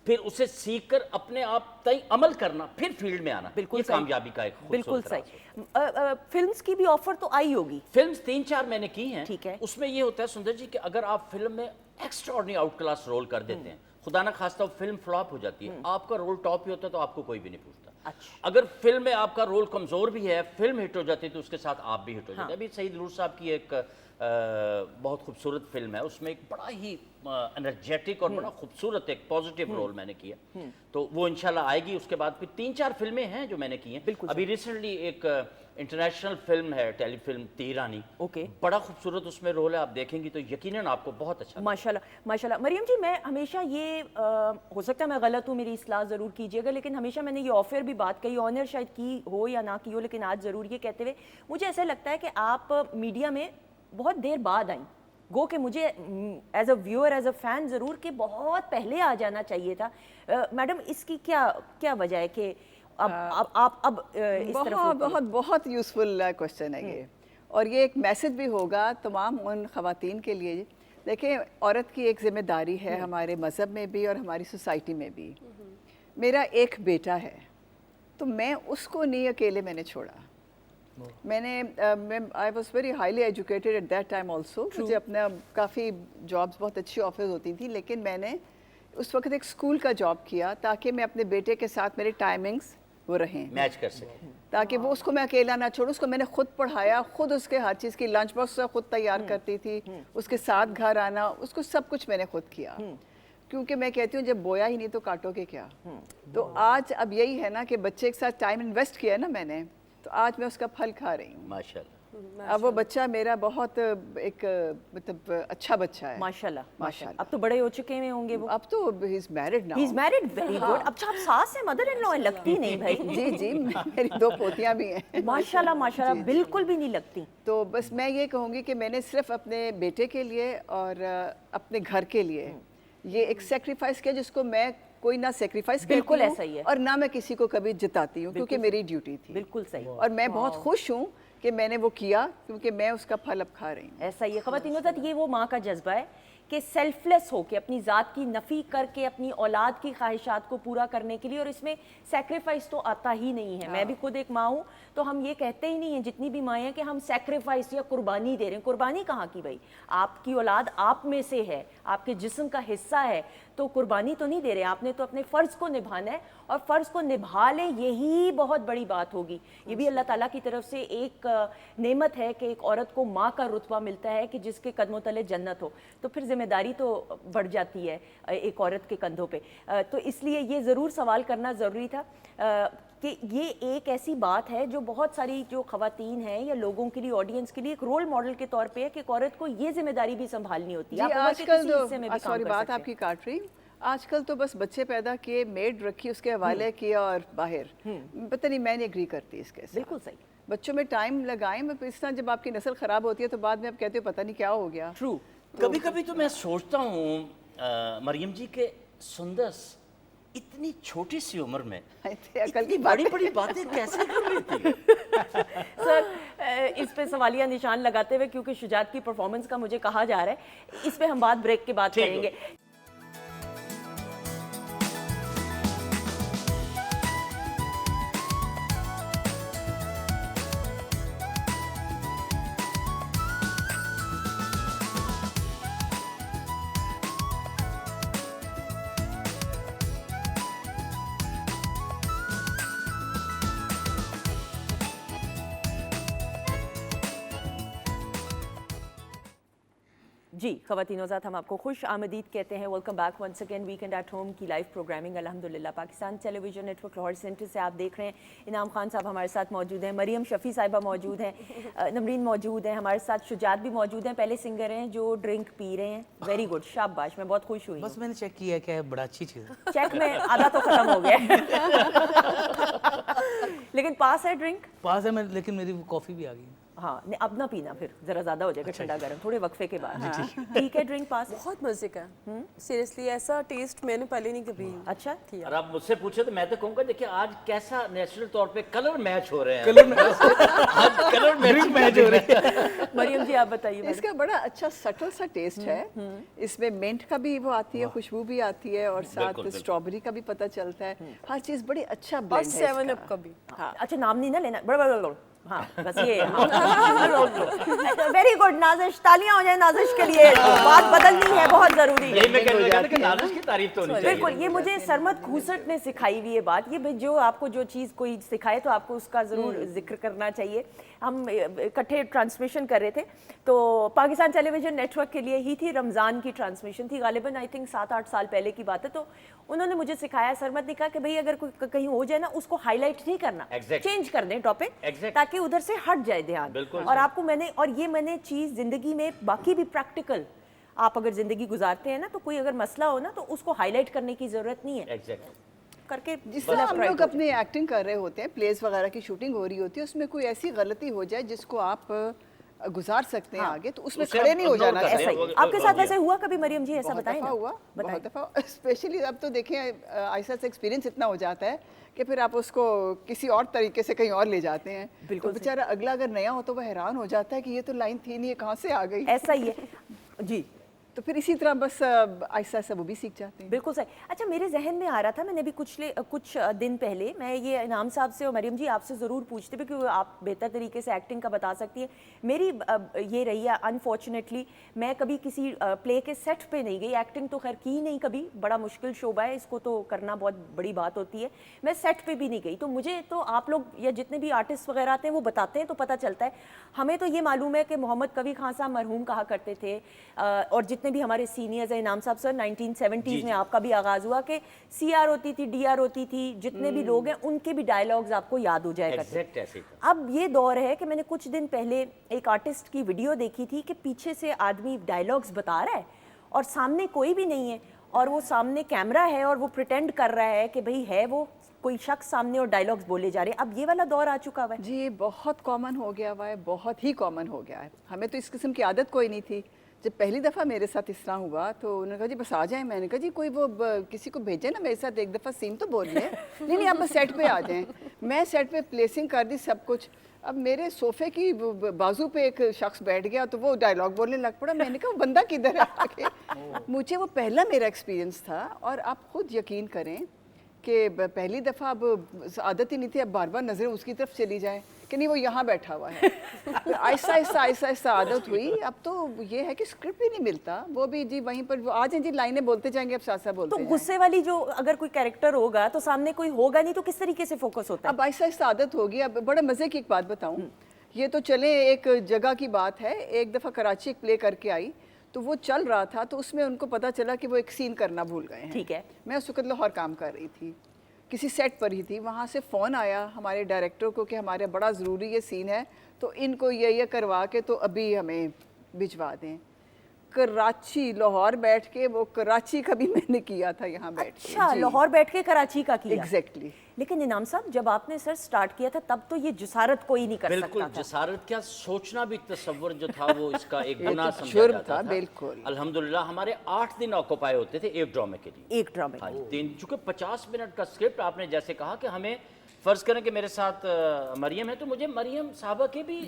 फिर उसे सीखकर अपने आप तय अमल करना, फिर फील्ड में आना। बिल्कुल ये सही। कामयाबी का एक बिल्कुल खूबसूरत सही। राज है। फिल्म्स की भी ऑफर तो आई होगी? फिल्म्स 3-4 मैंने की हैं। ठीक है। उसमें ये होता है सुंदर जी कि अगर आप फिल्म में एक्स्ट्राऑर्डिनरी आउट क्लास रोल कर देते हैं, खुदा ना खास्ता फिल्म फ्लॉप हो जाती है, आपका रोल टॉप ही होता है तो आपको कोई भी नहीं पूछता। अच्छा। अगर फिल्म में आपका रोल कमजोर भी है, फिल्म हिट हो जाती है तो उसके साथ आप भी हिट हो जाते हैं। अभी सईद नूर साहब की एक बहुत खूबसूरत फिल्म है, उसमें एक बड़ा ही एनर्जेटिक और बड़ा खूबसूरत एक पॉजिटिव रोल मैंने किया, तो वो इंशाल्लाह आएगी। उसके बाद फिर 3-4 फिल्में हैं जो मैंने की हैं। अभी रिसेंटली एक इंटरनेशनल फिल्म है, टेलीफिल्म तीरानी, ओके, बड़ा खूबसूरत उसमें रोल है, आप देखेंगी तो यकीनन आपको बहुत अच्छा। माशाल्लाह माशाल्लाह। मरियम जी, मैं हमेशा ये हो सकता है मैं गलत हूँ, मेरी इस्लाह ज़रूर कीजिएगा, लेकिन हमेशा मैंने ये ऑफर भी बात कही, ऑनर शायद की हो या ना की हो, लेकिन आज ज़रूर ये कहते हुए मुझे ऐसा लगता है कि आप मीडिया में बहुत देर बाद आई। गो के मुझे as a viewer, as a fan ज़रूर कि बहुत पहले आ जाना चाहिए था। मैडम, इसकी क्या वजह है कि अब इस तरफ? बहुत यूज़फुल क्वेश्चन है ये, और ये एक मैसेज भी होगा तमाम उन ख़वातीन के लिए। देखिए, औरत की एक ज़िम्मेदारी है हमारे मज़हब में भी और हमारी सोसाइटी में भी। मेरा एक बेटा है तो मैं उसको नहीं अकेले मैंने छोड़ा। I was very highly educated at that time also. मुझे अपना काफ़ी जॉब्स बहुत अच्छी ऑफर्स होती थी, लेकिन मैंने उस वक्त एक स्कूल का जॉब किया ताकि मैं अपने बेटे के साथ मेरे टाइमिंग्स वो रहें, मैच कर सकें, ताकि वो उसको मैं अकेला ना छोड़ूं। उसको मैंने खुद पढ़ाया, खुद उसके हर चीज़ की लंच बॉक्स खुद तैयार करती थी, उसके साथ घर आना, उसको सब कुछ मैंने खुद किया, क्योंकि मैं कहती हूँ जब बोया ही नहीं तो काटोगे क्या। तो आज अब यही है ना कि बच्चे के साथ टाइम इन्वेस्ट किया है ना मैंने, तो आज मैं उसका फल खा रही हूँ। माशाल्लाह। अब वो बच्चा मेरा बहुत एक मतलब अच्छा बच्चा है। माशाल्लाह माशाल्लाह। माशाल्लाह। अब तो बड़े हो चुके हैं होंगे वो। अब तो he is married now. He is married, very good. अच्छा आप सास है, मदर इन लॉ है, लगती नहीं भाई। जी जी, मेरी 2 पोतियां भी हैं। माशाल्लाह माशाल्लाह, बिल्कुल भी नहीं लगती। तो बस मैं ये कहूँगी कि मैंने सिर्फ अपने बेटे के लिए और अपने घर के लिए ये एक सेक्रीफाइस किया जिसको मैं कोई ना सेक्रीफाइस बिल्कुल करती हूँ ऐसा ही है। और ना मैं किसी को कभी जिताती हूँ, क्योंकि मेरी ड्यूटी थी। बिल्कुल सही। और मैं बहुत खुश हूँ कि मैंने वो किया, क्योंकि मैं उसका फल अब खा रही हूँ। ऐसा ही है ख़वातीन तक, ये वो माँ का जज्बा है कि सेल्फलेस हो के अपनी ज़ात की नफ़ी करके अपनी औलाद की ख्वाहिशात को पूरा करने के लिए, और इसमें सेक्रीफाइस तो आता ही नहीं है। मैं भी खुद एक माँ हूँ, तो हम ये कहते ही नहीं हैं जितनी भी माएँ हैं कि हम सेक्रीफाइस या कुर्बानी दे रहे हैं। कुर्बानी कहाँ की भाई, आपकी औलाद आप में से है, आपके जिस्म का हिस्सा है, तो कुर्बानी तो नहीं दे रहे। आपने तो अपने फ़र्ज़ को निभाना है, और फ़र्ज़ को निभा ले, यही बहुत बड़ी बात होगी। ये भी अल्लाह ताला की तरफ से एक नेमत है कि एक औरत को माँ का रुतबा मिलता है कि जिसके कदमों तले जन्नत हो, तो फिर जिम्मेदारी तो बढ़ जाती है एक औरत के कंधों पे। तो इसलिए ये ज़रूर सवाल करना ज़रूरी था कि ये एक ऐसी बात है जो बहुत सारी जो ख़वातीन हैं या लोगों के लिए, ऑडियंस के लिए एक रोल मॉडल के तौर पे है कि एक औरत को ये जिम्मेदारी भी संभालनी होती है। जी, आप उम्र के आजकल किसी हिस्से में तो भी काम सॉरी कर बात सकते हैं। आपकी काट रही हूँ। आजकल तो बस बच्चे पैदा किए, मेड रखी, उसके हवाले किया और बाहर। पता नहीं, मैं नहीं एग्री करती इसके साथ। बिल्कुल सही। बच्चों में टाइम लगाएं, मैं इस तरह जब आपकी नस्ल खराब होती है तो बाद में आप कहते हो पता नहीं क्या हो गया। ट्रू। कभी कभी तो मैं सोचता हूँ मरियम जी के सुंदस इतनी छोटी सी उम्र में अकल की बड़ी बात बड़ी बातें कैसे कर लेती है? सर इस पे सवालिया निशान लगाते हुए, क्योंकि शुजात की परफॉर्मेंस का मुझे कहा जा रहा है, इस पे हम बात ब्रेक के बाद ठीक है। करेंगे। जी ख़वातीन ज़ात, हम आपको खुश आमदीद कहते हैं। Welcome back once again weekend at home की लाइव प्रोग्रामिंग अल्हम्दुलिल्लाह Pakistan television network Lahore centre से आप देख रहे हैं। इनाम खान साहब हमारे साथ मौजूद हैं, मरियम शफ़ी साहिबा मौजूद हैं, नमरीन मौजूद हैं, हमारे साथ शुजात भी मौजूद हैं, पहले सिंगर हैं जो ड्रिंक पी रहे हैं। वेरी गुड, शाबाश, मैं बहुत खुश हुई। बस मैंने चेक किया है, क्या है, बड़ा अच्छी चीज़ है। चेक में आधा तो ख़त्म हो गया लेकिन पास है ड्रिंक। पास है मैं, लेकिन मेरी वो कॉफ़ी भी आ गई। हाँ अब ना पीना, फिर ज़रा ज़्यादा हो जाएगा ठंडा गर्म थोड़े वक्फे के बाद। ठीक है, ड्रिंक पास। बहुत मजे का है सीरियसली, ऐसा टेस्ट मैंने पहले नहीं कभी अच्छा किया। और आप मुझसे पूछे तो मैं तो कहूँगा, देखिए आज कैसा नेचुरल तौर पे कलर मैच हो रहे हैं। आज कलर मैच हो रहे हैं। मरियम जी आप बताइए। इसका बड़ा अच्छा सटल सा टेस्ट है। इसमें मिंट का भी वो आती है, खुशबू भी आती है, और साथ बिल्कुल। स्ट्रॉबेरी का भी पता चलता है। हर चीज बड़ी अच्छा और ब्लेंड है 7 इसका। अप का भी। हाँ। अच्छा नाम नहीं ना लेना, बड़ा हाँ बस ये। वेरी गुड नाजिश, तालियां हो जाए नाजिश के लिए। बात बदलनी है, बहुत जरूरी है। यही मैं कहने लगा था कि नाजिश की तारीफ तो होनी चाहिए। बिल्कुल, ये मुझे सरमद खूसट ने सिखाई हुई ये बात। ये भाई जो आपको जो चीज़ कोई सिखाए तो आपको उसका ज़रूर जिक्र करना चाहिए। हम इकट्ठे ट्रांसमिशन कर रहे थे, तो पाकिस्तान टेलीविजन नेटवर्क के लिए ही थी, रमज़ान की ट्रांसमिशन थी, गालिबन आई थिंक 7-8 साल पहले की बात है। तो उन्होंने मुझे सिखाया, सरमद ने कहा कि भाई अगर कोई कहीं हो जाए ना, उसको हाईलाइट नहीं करना, चेंज कर दें टॉपिक, ताकि उधर से हट जाए ध्यान। और आपको मैंने चीज़ ज़िंदगी में बाकी भी प्रैक्टिकल, आप अगर ज़िंदगी गुजारते हैं ना, तो कोई अगर मसला हो ना, तो उसको हाईलाइट करने की ज़रूरत नहीं है। करके जिस तरह हम लोग अपनी एक्टिंग कर रहे होते हैं, प्लेस वगैरह की शूटिंग हो रही होती है, उसमें कोई ऐसी गलती हो जाए जिसको आप गुजार सकते हैं आगे, तो उसमें खड़े नहीं हो जाना। ऐसा ही आपके साथ वैसे हुआ कभी मरियम जी? ऐसा बताएं ना। हुआ बहुत दफ़ा, स्पेशली अब तो देखें ऐसा से एक्सपीरियंस इतना हो जाता है कि फिर आप उसको किसी और तरीके से कहीं और ले जाते हैं। तो बेचारा अगला अगर नया हो तो वह हैरान हो जाता है कि ये तो लाइन थी नहीं, ये कहाँ से आ गई। ऐसा ही है जी। तो फिर इसी तरह बस ऐसा ऐसा वो भी सीख जाते हैं। बिल्कुल सही। अच्छा मेरे जहन में आ रहा था, मैंने भी कुछ दिन पहले मैं ये इनाम साहब से और मरियम जी आपसे ज़रूर पूछते भी, क्योंकि आप बेहतर तरीके से एक्टिंग का बता सकती है। मेरी ये रही है अनफॉर्चुनेटली, मैं कभी किसी प्ले के सेट पे नहीं गई। एक्टिंग तो खैर की नहीं कभी, बड़ा मुश्किल शोबा है, इसको तो करना बहुत बड़ी बात होती है। मैं सेट पे भी नहीं गई, तो मुझे तो आप लोग या जितने भी आर्टिस्ट वगैरह आते हैं वो बताते हैं तो पता चलता है। हमें तो ये मालूम है कि मोहम्मद कवी खान साहब मरहूम कहा करते थे, और जितने भी हमारे सीनियर्स हैं, इनाम साहब सर 1970s में आपका भी आगाज हुआ कि CR होती थी, DR होती थी, जितने भी लोग हैं उनके भी डायलॉग्स आपको याद हो जाया करते एग्जैक्ट ऐसे ही था। अब ये दौर है कि मैंने कुछ दिन पहले एक आर्टिस्ट की वीडियो देखी थी कि पीछे से आदमी डायलॉग्स बता रहा है और सामने कोई भी नहीं है और वो सामने कैमरा है और वो प्रिटेंड कर रहा है कि भाई है वो कोई शख्स सामने और डायलॉग्स बोले जा रहे हैं। अब ये वाला दौर आ चुका हुआ है। जी बहुत कॉमन हो गया हुआ है, बहुत ही कॉमन हो गया है। हमें तो इस किस्म की आदत कोई नहीं थी। जब पहली दफ़ा मेरे साथ इस तरह हुआ तो उन्होंने कहा जी बस आ जाएं। मैंने कहा जी कोई वो किसी को भेजे ना मेरे साथ एक दफ़ा सीन तो बोल लें। नहीं आप बस सेट पे आ जाएं। मैं सेट पे प्लेसिंग कर दी सब कुछ। अब मेरे सोफे की बाजू पे एक शख्स बैठ गया तो वो डायलॉग बोलने लग पड़ा। मैंने कहा वो बंदा किधर है आके। मुझे वो पहला मेरा एक्सपीरियंस था और आप खुद यकीन करें कि पहली दफ़ा अब आदत ही नहीं थी, अब बार बार नज़रें उसकी तरफ चली जाए कि नहीं वो यहाँ बैठा हुआ है। आहिस्ता आहिस्ता आहिस्ता आहिस्ता आदत हुई। अब तो ये है कि स्क्रिप्ट भी नहीं मिलता, वो भी जी वहीं पर आ जाए जी लाइनें बोलते जाएंगे, अब साथ साथ बोलते तो जाएं। गुस्से वाली जो अगर कोई कैरेक्टर होगा तो सामने कोई होगा नहीं तो किस तरीके से फोकस होता है? अब आहिस्ता आहिस्ता आदत होगी। अब बड़े मज़े की एक बात बताऊँ, ये तो चले एक जगह की बात है। एक दफ़ा कराची एक प्ले करके आई तो वो चल रहा था तो उसमें उनको पता चला कि वो एक सीन करना भूल गए हैं। ठीक है। मैं उस वक्त लाहौर काम कर रही थी, किसी सेट पर ही थी। वहाँ से फ़ोन आया हमारे डायरेक्टर को कि हमारे बड़ा ज़रूरी ये सीन है तो इनको ये करवा के तो अभी हमें भिजवा दें। कराची लाहौर बैठ के वो कराची का भी मैंने किया था यहाँ बैठ के। अच्छा, लाहौर बैठ के कराची का किया। एग्जैक्टली। लेकिन इनाम साहब जब आपने सर स्टार्ट किया था तब तो ये जसारत कोई नहीं कर बिल्कुल सकता था। जसारत क्या, सोचना भी तसव्वुर जो था वो इसका एक गुनाह समझा जुर्म जाता था, था। बिल्कुल। अल्हम्दुलिल्लाह हमारे 8 दिन ऑक्यूपाई होते थे एक ड्रामे के लिए। एक ड्रामे हाँ जी, दिन चूंकि 50 मिनट का स्क्रिप्ट, आपने जैसे कहा कि हमें फर्ज करें कि मेरे साथ मरियम है तो मुझे मरियम साहबा के भी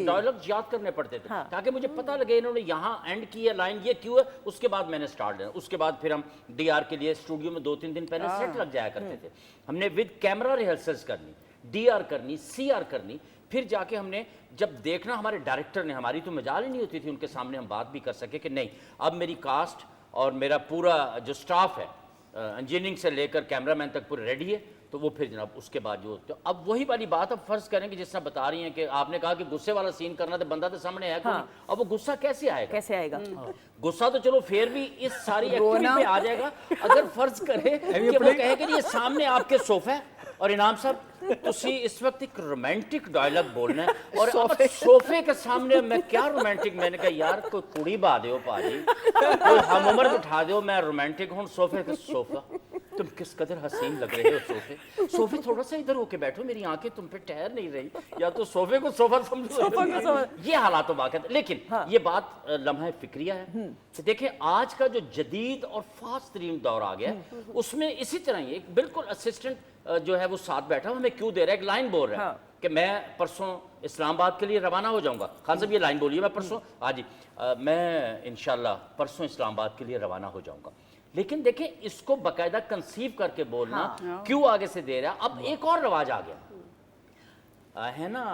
डायलॉग याद करने पड़ते थे। हाँ। ताकि मुझे पता लगे इन्होंने यहाँ एंड की है लाइन ये क्यों है। उसके बाद मैंने स्टार्ट किया। उसके बाद फिर हम DR के लिए स्टूडियो में 2-3 दिन पहले सेट लग जाया करते थे। हमने विद कैमरा रिहर्सल्स करनी, DR करनी, CR करनी, फिर जाके हमने जब देखना हमारे डायरेक्टर ने, हमारी तो मजाल ही नहीं होती थी उनके सामने हम बात भी कर सके कि नहीं अब मेरी कास्ट और मेरा पूरा जो स्टाफ है इंजीनियरिंग से लेकर कैमरामैन तक पूरे रेडी है। तो वो फिर जनाब उसके बाद जो तो अब वही वाली बात अब फर्ज करें कि जिस तरह बता रही हैं कि आपने कहा कि गुस्से वाला सीन करना तो बंदा तो सामने है कोई नहीं। अब वो गुस्सा कैसे आएगा? कैसे आएगा? गुस्सा तो चलो फिर भी इस सारी एक्टिंग पे आ जाएगा अगर फर्ज करे कि वो कहे कि ये सामने आपके सोफा है और इनाम साहब तुसी इस वक्त एक रोमांटिक डायलॉग बोलना है और अब सोफे के सामने मैं क्या रोमांटिक। मैंने कहा यार कोई कुड़ी बा दो पाजी, कोई हम उम्र बिठा दो, मैं रोमांटिक हूँ। सोफे के सोफा, तुम किस कदर हसीन लग रहे हो। सोफे थोड़ा सा इधर होके बैठो, मेरी आंखें तुम पे ठहर नहीं रही, या तो सोफे को सोफा समझो। ये हालात वाक़। लेकिन ये बात लम्हा फिक्रिया है कि देखिए आज का जो जदीद और फास्ट तरीन दौर आ गया है उसमें इसी तरह ही एक बिल्कुल असिस्टेंट जो है वो साथ बैठा हमें क्यों दे रहा है, एक लाइन बोल रहा है कि मैं परसों इस्लामाबाद के लिए रवाना हो जाऊंगा। खान साहब ये लाइन बोलिए, मैं परसों हाँ जी मैं इंशाल्लाह परसों इस्लामाबाद के लिए रवाना हो जाऊंगा। लेकिन देखिए इसको बाकायदा कंसीव करके बोलना क्यों आगे से दे रहा है। अब एक और रवाज आ गया है ना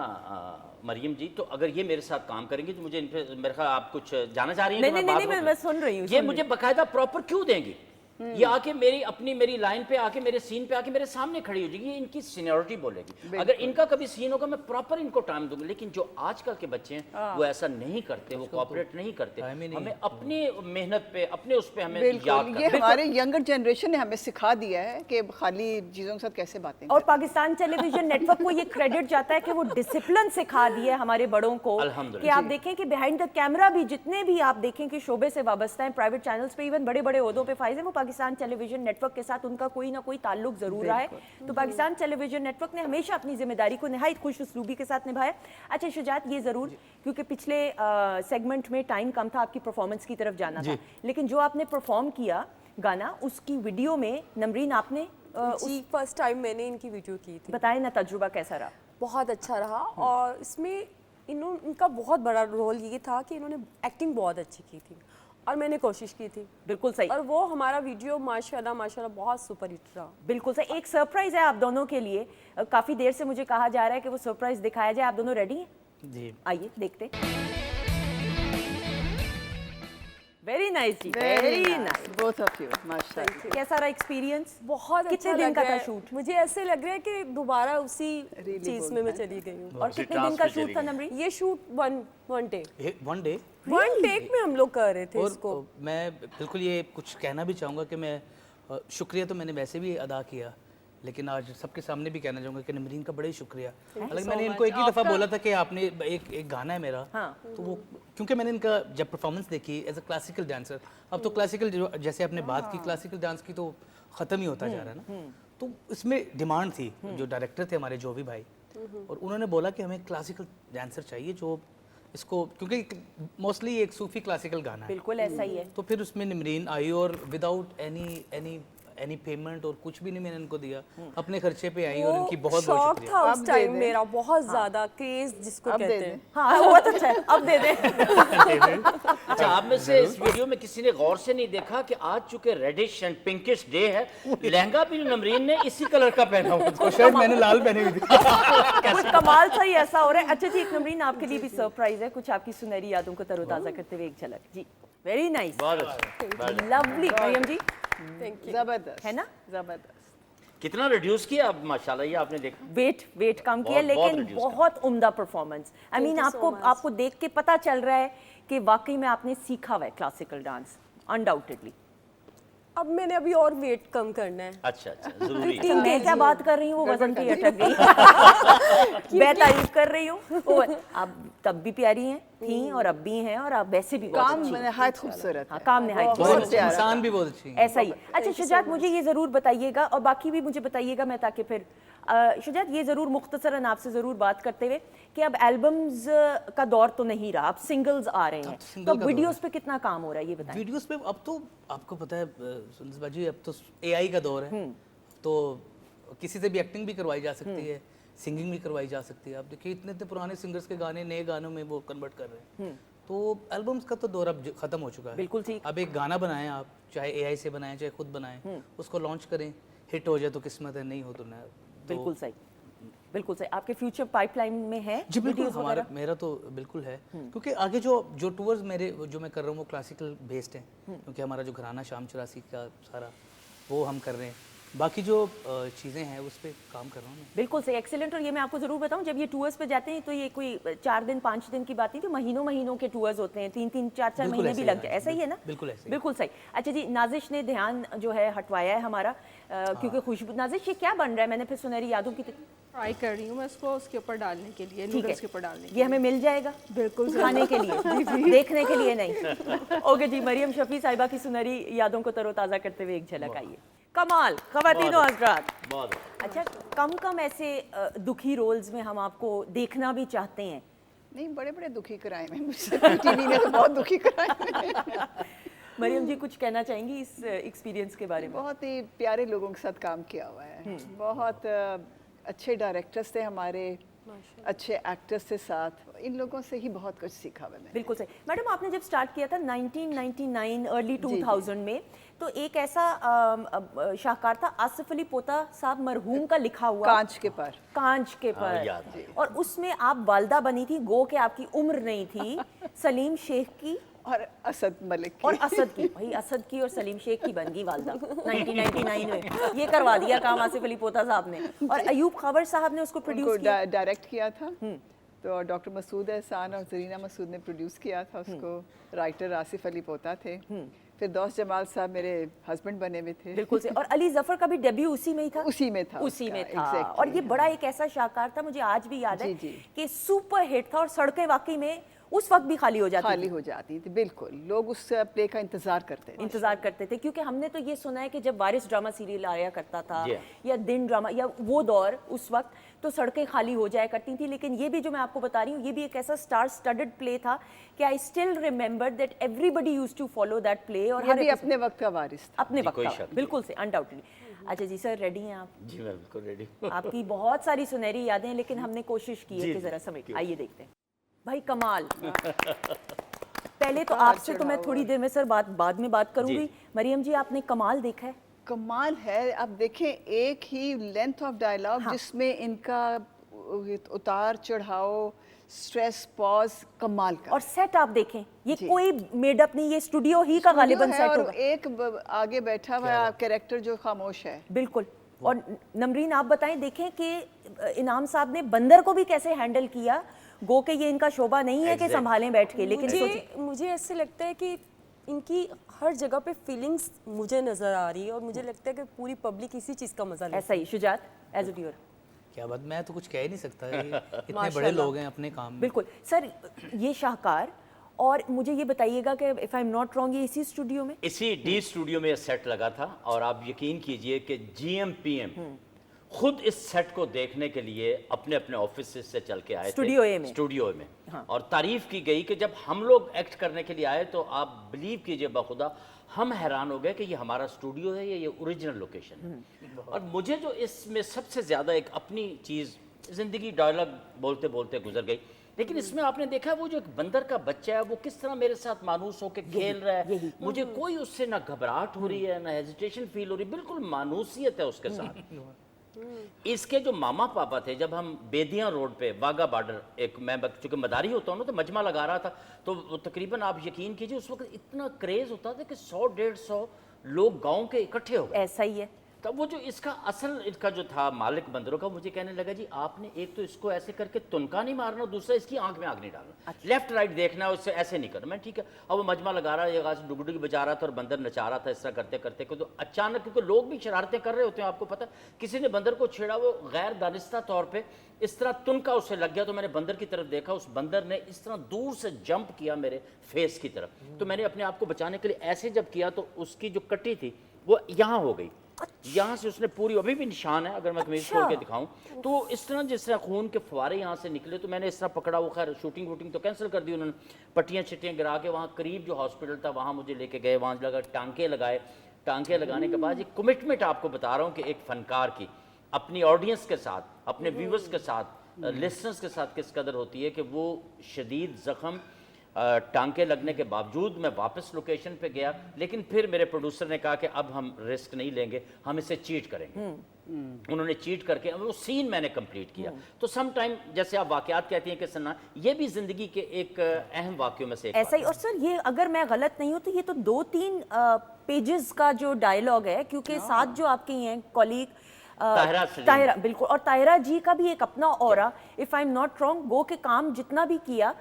मरियम जी, तो अगर ये मेरे साथ काम करेंगी तो मुझे इन पे मेरे ख्याल आप कुछ जाना चाह रही हैं? नहीं, मैं सुन रही हूँ। ये मुझे बाकायदा प्रॉपर क्यों देंगी? ये आके मेरी लाइन पे आके मेरे सीन पे आके मेरे सामने खड़ी हो जाएगी, ये इनकी सीनियरिटी बोलेगी। अगर इनका कभी सीन होगा मैं प्रॉपर इनको टाइम दूंगा। लेकिन जो आजकल के बच्चे हैं वो ऐसा नहीं करते, वो कोऑपरेट नहीं करते। हमें अपनी मेहनत पे अपने उस पे हमें याद ये हमारे यंगर जनरेशन ने हमें सिखा दिया है कि खाली चीज़ों के साथ कैसे बातें और पाकिस्तान टेलीविजन नेटवर्क को ये क्रेडिट जाता है कि वो डिसिप्लिन सिखा दिया हमारे बड़ों को कि आप देखें कि बिहाइंड द कैमरा भी जितने भी आप देखें कि शोबे से वाबस्ता है, प्राइवेट चैनल्स पे इवन बड़े बड़े ओहदों पे फाइज हैं, वो पाकिस्तान टेलीविजन नेटवर्क के साथ उनका कोई ना कोई ताल्लुक जरूर रहा है। तो पाकिस्तान टेलीविजन नेटवर्क ने हमेशा अपनी जिम्मेदारी को निहायत खुश उसलूबी के साथ निभाया। अच्छा शुजात, ये जरूर क्योंकि पिछले सेगमेंट में टाइम कम था, आपकी परफॉर्मेंस की तरफ जाना था, लेकिन जो आपने परफॉर्म किया गाना उसकी वीडियो में नमरीन आपने जी फर्स्ट टाइम मैंने इनकी वीडियो की थी। बताएं ना तजुर्बा कैसा रहा? बहुत अच्छा रहा और इसमें इनका बहुत बड़ा रोल ये था कि इन्होंने एक्टिंग बहुत अच्छी की थी और मैंने कोशिश की थी। बिल्कुल सही। और वो हमारा वीडियो माशाल्लाह बहुत सुपर हिट रहा। बिल्कुल सही। एक सरप्राइज है आप दोनों के लिए, काफी देर से मुझे कहा जा रहा है कि वो सरप्राइज दिखाया जाए। आप दोनों रेडी हैं? जी आइए देखते। वेरी नाइस जी, very nice. Both of you, माशाल्लाह। कैसा रहा एक्सपीरियंस? बहुत कितने अच्छा दिन लग का रहा था है। शूट? मुझे ऐसे लग रहा है कि दोबारा उसी Really चीज बोलना में मैं है। चली गई हूँ। और उसी कितने trance दिन का में चली शूट था गई। नमरीन? ये shoot one day one day. One take में हम लोग कर रहे थे और इसको। मैं बिल्कुल ये कुछ कहना भी चाहूँगा कि मैं शुक्रिया तो मैंने वैसे भी अदा किया, लेकिन आज सबके सामने भी कहना चाहूँगा कि नमरीन का बड़ा ही शुक्रिया। हालांकि मैंने इनको एक ही दफ़ा बोला था कि आपने एक गाना है मेरा, हाँ। तो वो क्योंकि मैंने इनका जब परफॉर्मेंस देखी एज अ क्लासिकल डांसर, अब तो क्लासिकल जैसे आपने बात की क्लासिकल डांस की तो ख़त्म ही होता जा रहा है ना, तो इसमें डिमांड थी। जो डायरेक्टर थे हमारे जोवी भाई, और उन्होंने बोला कि हमें क्लासिकल डांसर चाहिए जो इसको, क्योंकि मोस्टली एक सूफी क्लासिकल गाना है, बिल्कुल ऐसा ही है। तो फिर उसमें निमरीन आई और विदाउट एनी पेमेंट और कुछ भी नहीं मैंने इनको दिया, अपने खर्चे पे आई और इनकी बहुत बहुत शौक शुक्रिया। था अब उस दे टाइम दें। मेरा बहुत ज्यादा क्रेज जिसको अब दे कहते दें। हैं। हाँ बहुत अच्छा है, अब दे दे। अच्छा, आप में से इस वीडियो में किसी ने गौर से नहीं देखा कि आज चूंकि रेडिश एंड पिंकिश डे है, लहंगा भी नमरीन ने इसी कलर का पहना हुआ था। और शायद मैंने लाल पहनी हुई थी। कुछ कमाल सा ही ऐसा हो रहा है। अच्छा जी, एक नमरीन आपके लिए भी सरप्राइज है, कुछ आपकी सुनहरी यादों को तरोताजा करते हुए एक झलक जी। वेरी नाइस, बहुत अच्छा। Lovely. Mariam ji thank you. जबरदस्त है ना? जबरदस्त। कितना रिड्यूस किया आप, माशाल्लाह, ये आपने देखा। वेट कम किया, बहुत लेकिन reduce बहुत उम्दा performance. I mean you so आपको much. आपको देख के पता चल रहा है कि वाकई में आपने सीखा हुआ है क्लासिकल डांस, अनडाउटेडली। अब मैंने अभी और वेट कम करना है। अच्छा, जरूरी है। तो मैं क्या बात कर रही हूँ, वो वजन की अटक गई। मैं तारीफ कर रही हूँ। आप तब भी प्यारी हैं, थी और अब भी हैं, और आप वैसे भी बहुत काम अच्छी हैं। नहायत खूबसूरत हाँ, है। काम नहायत बहुत खूबसूरत प्यारा इंसान था। भी बहुत अच्छी है। ऐसा ही। अच्छा शुजात, मुझे ये ज़रूर बताइएगा, और बाकी भी मुझे बताइएगा, मैं ताकि फिर शुजात ये ज़रूर मुख्तसरन आपसे ज़रूर बात करते हुए कि अब एल्बम्स का दौर तो नहीं रहा, अब सिंगल्स आ रहे हैं, single तो का दौर वीडियोस पे कितना काम हो रहा है ये बताएं। वीडियोस पे अब तो आपको पता है सुंदर बाजी, अब तो एआई का दौर है, तो किसी से भी एक्टिंग भी करवाई जा सकती है, सिंगिंग भी करवाई जा सकती है। आप देखिए इतने इतने पुराने सिंगर्स के गाने नए गानों में वो कन्वर्ट कर रहे हैं, तो एल्बम्स का तो दौर अब खत्म हो चुका है। बिल्कुल ठीक। अब एक गाना बनाएं आप, चाहे एआई से बनाएं चाहे खुद बनाएं, उसको लॉन्च करें, हिट हो जाए तो किस्मत है, नहीं हो तो ना। बिल्कुल सही, बिल्कुल सही। आपके फ्यूचर पाइपलाइन में है जी बिल्कुल, videos हमारा वगैरह? मेरा तो बिल्कुल है, क्योंकि आगे जो टूर्स मेरे जो मैं कर रहा हूँ वो क्लासिकल बेस्ड हैं, क्योंकि हमारा जो घराना शाम 84 का सारा वो हम कर रहे हैं। बाकी जो चीज़ें हैं उस पर काम कर रहा हूँ मैं। बिल्कुल सही, एक्सीलेंट। और ये मैं आपको ज़रूर बताऊं, जब ये टूर्स पे जाते हैं तो ये कोई 4 दिन 5 दिन की बात नहीं, तो महीनों के टूर्स होते हैं, 3 4 बिल्कुल महीने ऐसे भी ही लग है, जाए, ऐसा ही है ना? बिल्कुल ऐसे ही। बिल्कुल सही। अच्छा जी, नाजिश ने ध्यान जो है हटवाया है हमारा, क्योंकि खुशबू, नाजिश ये क्या बन रहा है? मैंने फिर सुनहरी यादों की ट्राई कर रही हूँ मैं इसको उसके ऊपर डालने के लिए, ठीक है, नूडल्स के ऊपर डालने के ये हमें मिल जाएगा बिल्कुल खाने के लिए, देखने के लिए नहीं। ओके जी, मरियम शफी साहिबा की सुनहरी यादों को तरोताज़ा करते हुए एक झलक आइए। कमाल, ख़वातीन और हज़रात। बहुत अच्छा, कम ऐसे दुखी रोल्स में हम आपको देखना भी चाहते हैं। नहीं, बड़े बड़े दुखी कराए में मुझसे, टीवी ने तो बहुत दुखी कराए। मरियम जी कुछ कहना चाहेंगी इस एक्सपीरियंस के बारे में? बहुत ही प्यारे लोगों के साथ काम किया हुआ है, बहुत अच्छे डायरेक्टर्स थे हमारे, अच्छे एक्टर्स थे साथ, इन लोगों से ही बहुत कुछ सीखा मैंने। बिल्कुल सही। मैडम, आपने जब स्टार्ट किया था 1999 अर्ली जी, 2000 में, तो एक ऐसा शाहकार था आसिफ अली पोता साहब मरहूम का लिखा हुआ कांच के पर। कांच के पर, याद है। और उसमें आप वालदा बनी थी, गो के आपकी उम्र नहीं थी, सलीम शेख की और असद मलिक की। और असद की, भाई असद की और सलीम शेख की बन गई वालदा 1999 में। ये करवा दिया काम आसिफ अली पोता साहब ने, और अयूब खबर साहब ने उसको प्रोड्यूस उनको किया। डायरेक्ट किया था, तो डॉक्टर मसूद एहसान और जरीना मसूद ने प्रोड्यूस किया था उसको, राइटर आसिफ अली पोता थे, फिर दोस्त जमाल साहब मेरे हस्बैंड बने हुए थे। बिल्कुल से, और अली जफर का भी डेब्यू उसी में ही था। उसी में था उसी उसका, में था। exactly, और ये बड़ा एक ऐसा शाहकार था, मुझे आज भी याद है जी, जी। कि सुपर हिट था, और सड़कें वाकई में उस वक्त भी खाली हो जाती खाली थी, हो जाती थी, बिल्कुल लोग उस प्ले का इंतजार करते थे। इंतजार करते थे, क्योंकि हमने तो ये सुना है कि जब वारिस ड्रामा सीरियल आया करता था, Yeah. या दिन ड्रामा, या वो दौर, उस वक्त तो सड़कें खाली हो जाया करती थी। लेकिन ये भी जो मैं आपको बता रही हूँ, ये भी एक ऐसा स्टार स्टडेड प्ले था कि I still remember that everybody used to follow that play, और ये हर भी एक अपने वक्त का वारिस था। अपने जी, वक्त कोई का, शक नहीं। बिल्कुल से, अनडाउटेडली। अच्छा जी सर, रेडी हैं आप? जी, मैं बिल्कुल रेडी। आपकी बहुत सारी सुनहरी यादें हैं, लेकिन हमने कोशिश की है जी, कि जी, जरा समेट। क्यों? आइए देखते हैं भाई, कमाल। पहले तो आपसे तो मैं थोड़ी देर में सर बाद में बात करूंगी। जी। मरियम जी, आपने कमाल देखा है? कमाल है। अब देखें, एक ही लेंथ ऑफ डायलॉग जिसमें इनका उतार चढ़ाव, स्ट्रेस, पॉज कमाल का। और सेट आप देखें, ये जी। कोई मेडअप नहीं, ये स्टूडियो ही का गालिबन है सेट और होगा। एक आगे बैठा हुआ कैरेक्टर जो खामोश है। बिल्कुल। और नमरीन आप बताएं, देखें कि इनाम साहब ने बंदर को भी कैसे हैंडल किया। गो के ये इनका शोभा नहीं है कि Exactly. संभालें बैठ के, लेकिन मुझे ऐसे लगता है कि इनकी हर जगह पे फीलिंग्स मुझे नज़र आ रही है और मुझे लगता है कि पूरी पब्लिक इसी चीज़ का मजा ले। ऐसा ही शुजात एज अ व्यूअर। क्या बात, मैं तो कुछ कह ही नहीं सकता ये इतने बड़े माशाल्लाह। लोग हैं अपने काम में। बिल्कुल सर, ये शाहकार। और मुझे ये बताइएगा कि if I am not wrong, ये इसी स्टूडियो में इसी डी स्टूडियो में सेट लगा था और आप यकीन कीजिए कि GM PM खुद इस सेट को देखने के लिए अपने अपने ऑफिस से चल के आए स्टूडियो ए थे में। स्टूडियो में। और तारीफ की गई कि जब हम लोग एक्ट करने के लिए आए तो आप बिलीव कीजिए बखुदा हम हैरान हो गए कि ये हमारा स्टूडियो है या ये ओरिजिनल लोकेशन है। और मुझे जो इसमें सबसे ज़्यादा एक अपनी चीज़, ज़िंदगी डायलॉग बोलते बोलते गुजर गई, लेकिन इसमें आपने देखा वो जो एक बंदर का बच्चा है वो किस तरह मेरे साथ मानूस होकर खेल रहा है। मुझे कोई उससे ना घबराहट हो रही है ना हेजिटेशन फील हो रही, बिल्कुल मानूसियत है उसके साथ। इसके जो मामा पापा थे, जब हम बेदियां रोड पे वाघा बॉर्डर, एक मैं चूंकि मदारी होता हूँ ना तो मजमा लगा रहा था, तो वो तकरीबन आप यकीन कीजिए उस वक्त इतना क्रेज होता था कि 100-150 लोग गांव के इकट्ठे हो गए। ऐसा ही है। तब वो जो इसका असल इसका जो था मालिक बंदरों का, मुझे कहने लगा जी आपने एक तो इसको ऐसे करके तुनका नहीं मारना, दूसरा इसकी आंख में आग नहीं डालना, लेफ्ट राइट देखना है, उससे ऐसे नहीं करना। मैं ठीक है। अब वो मजमा लगा रहा है, डुगडुगी बजा रहा था और बंदर नचा रहा था। इस तरह करते करते तो अचानक, क्योंकि लोग भी शरारतें कर रहे होते हैं आपको पता, किसी ने बंदर को छेड़ा, वो गैर दानिस्ता तौर पर इस तरह तुनका उससे लग गया। तो मैंने बंदर की तरफ देखा, उस बंदर ने इस तरह दूर से जंप किया मेरे फेस की तरफ। तो मैंने अपने आप को बचाने के लिए ऐसे जब किया तो उसकी जो कटी थी वो यहाँ हो गई। यहाँ से उसने पूरी, अभी भी निशान है, अगर मैं कमीज खोल के दिखाऊं तो इस तरह जिस तरह खून के फुवारे यहाँ से निकले। तो मैंने इस तरह पकड़ा, वो खैर शूटिंग वूटिंग तो कैंसिल कर दी उन्होंने, पट्टियाँ चिट्टियाँ गिरा के वहाँ करीब जो हॉस्पिटल था वहाँ मुझे लेके गए, वहाँ लगा टांके लगाए। टांके लगाने के बाद ये कमिटमेंट आपको बता रहा हूँ कि एक फनकार की अपनी ऑडियंस के साथ, अपने व्यूवर्स के साथ, लिसनर्स के साथ किस कदर होती है कि वो शदीद ज़ख्म, टांके लगने के बावजूद मैं वापस लोकेशन पे गया, लेकिन फिर मेरे प्रोड्यूसर ने कहा कि अब हम रिस्क नहीं लेंगे, हम इसे चीट करेंगे। उन्होंने चीट करके वो सीन मैंने कंप्लीट किया। तो सम टाइम जैसे आप वाकयात कहती हैं कि सन्ना, ये भी जिंदगी के एक अहम वाक्यों में से एक ऐसा ही। और सर ये अगर मैं गलत नहीं हूँ तो ये तो 2-3 पेजेस का जो डायलॉग है, क्योंकि साथ जो आपके हैं कॉलीग ताहिरा, बिल्कुल, और ताहिरा जी का भी एक अपना aura. If I am not wrong, गो के काम जितना भी किया,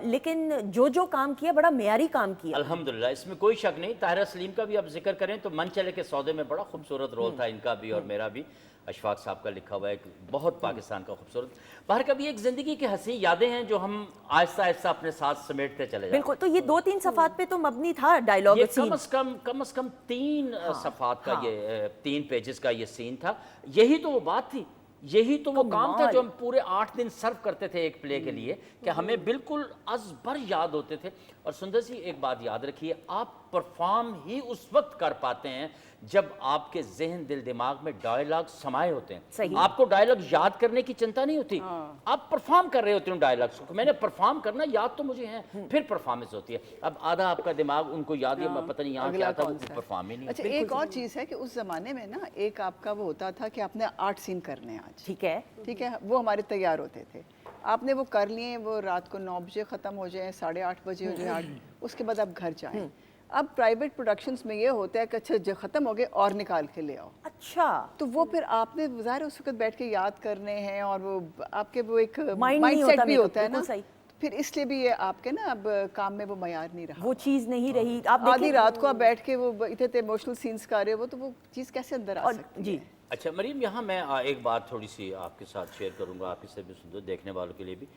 लेकिन जो काम किया बड़ा मेयारी काम किया अल्हम्दुलिल्लाह, इसमें कोई शक नहीं। ताहिरा सलीम का भी अब जिक्र करें तो मन चले के सौदे में बड़ा खूबसूरत रोल था इनका भी और मेरा भी। अशफाक साहब का लिखा हुआ एक बहुत पाकिस्तान का खूबसूरत बाहर का भी एक जिंदगी की हंसी यादें हैं जो हम आहिस्ता आहिस्ता अपने साथ समेटते चले जाते हैं। बिल्कुल। तो ये 2-3 सफ़ात पे तो मबनी था डायलॉग। ये कम से कम 3 सफ़ात का ये 3 पेजेस का ये सीन था। यही तो वो बात थी, यही तो वो काम था जो हम पूरे 8 दिन सर्व करते थे एक प्ले के लिए, कि हमें बिल्कुल अज़बर याद होते थे। और सुंदर सी एक बात याद रखिए, आप परफॉर्म ही उस वक्त कर पाते हैं जब आपके जहन दिल दिमाग में डायलॉग समाये होते हैं। सही। आपको डायलॉग याद करने की चिंता नहीं होती, आप परफॉर्म कर रहे होते हैं डायलॉग्स को। मैंने परफॉर्म करना याद तो मुझे है, फिर परफॉर्मेंस होती है। अब आधा आपका दिमाग उनको याद है, मैं पता नहीं यहाँ क्या था, वो परफॉर्म ही नहीं। अच्छा, एक और चीज़ है कि उस ज़माने में ना एक आपका वो होता था कि आपने 8 सीन करने हैं आज, ठीक है, ठीक है, वो हमारे तैयार होते थे, आपने वो कर लिए, वो रात को 9 बजे ख़त्म हो जाए, 8:30 बजे हो जाए, 8, उसके बाद आप घर जाएं। अब प्राइवेट प्रोडक्शंस में ये होता है कि अच्छा जो ख़त्म हो गए और निकाल के ले आओ। अच्छा, तो वो फिर आपने ज़ाहिर उस वक्त बैठ के याद करने हैं और वो आपके वो एक माइंड माइंडसेट भी होता है ना, सही। फिर इसलिए भी ये आपके ना अब काम में वो मयार नहीं रहा, वो चीज़ नहीं रही। आप आधी रात को आप बैठ के वो इतने इमोशनल सीन्स कर रहे हो, तो वो चीज़ कैसे अंदर आ सकती जी। है? अच्छा मरीम, यहाँ मैं एक बात थोड़ी सी आपके साथ शेयर करूंगा, आपके से भी सुन देखने वालों के लिए भी।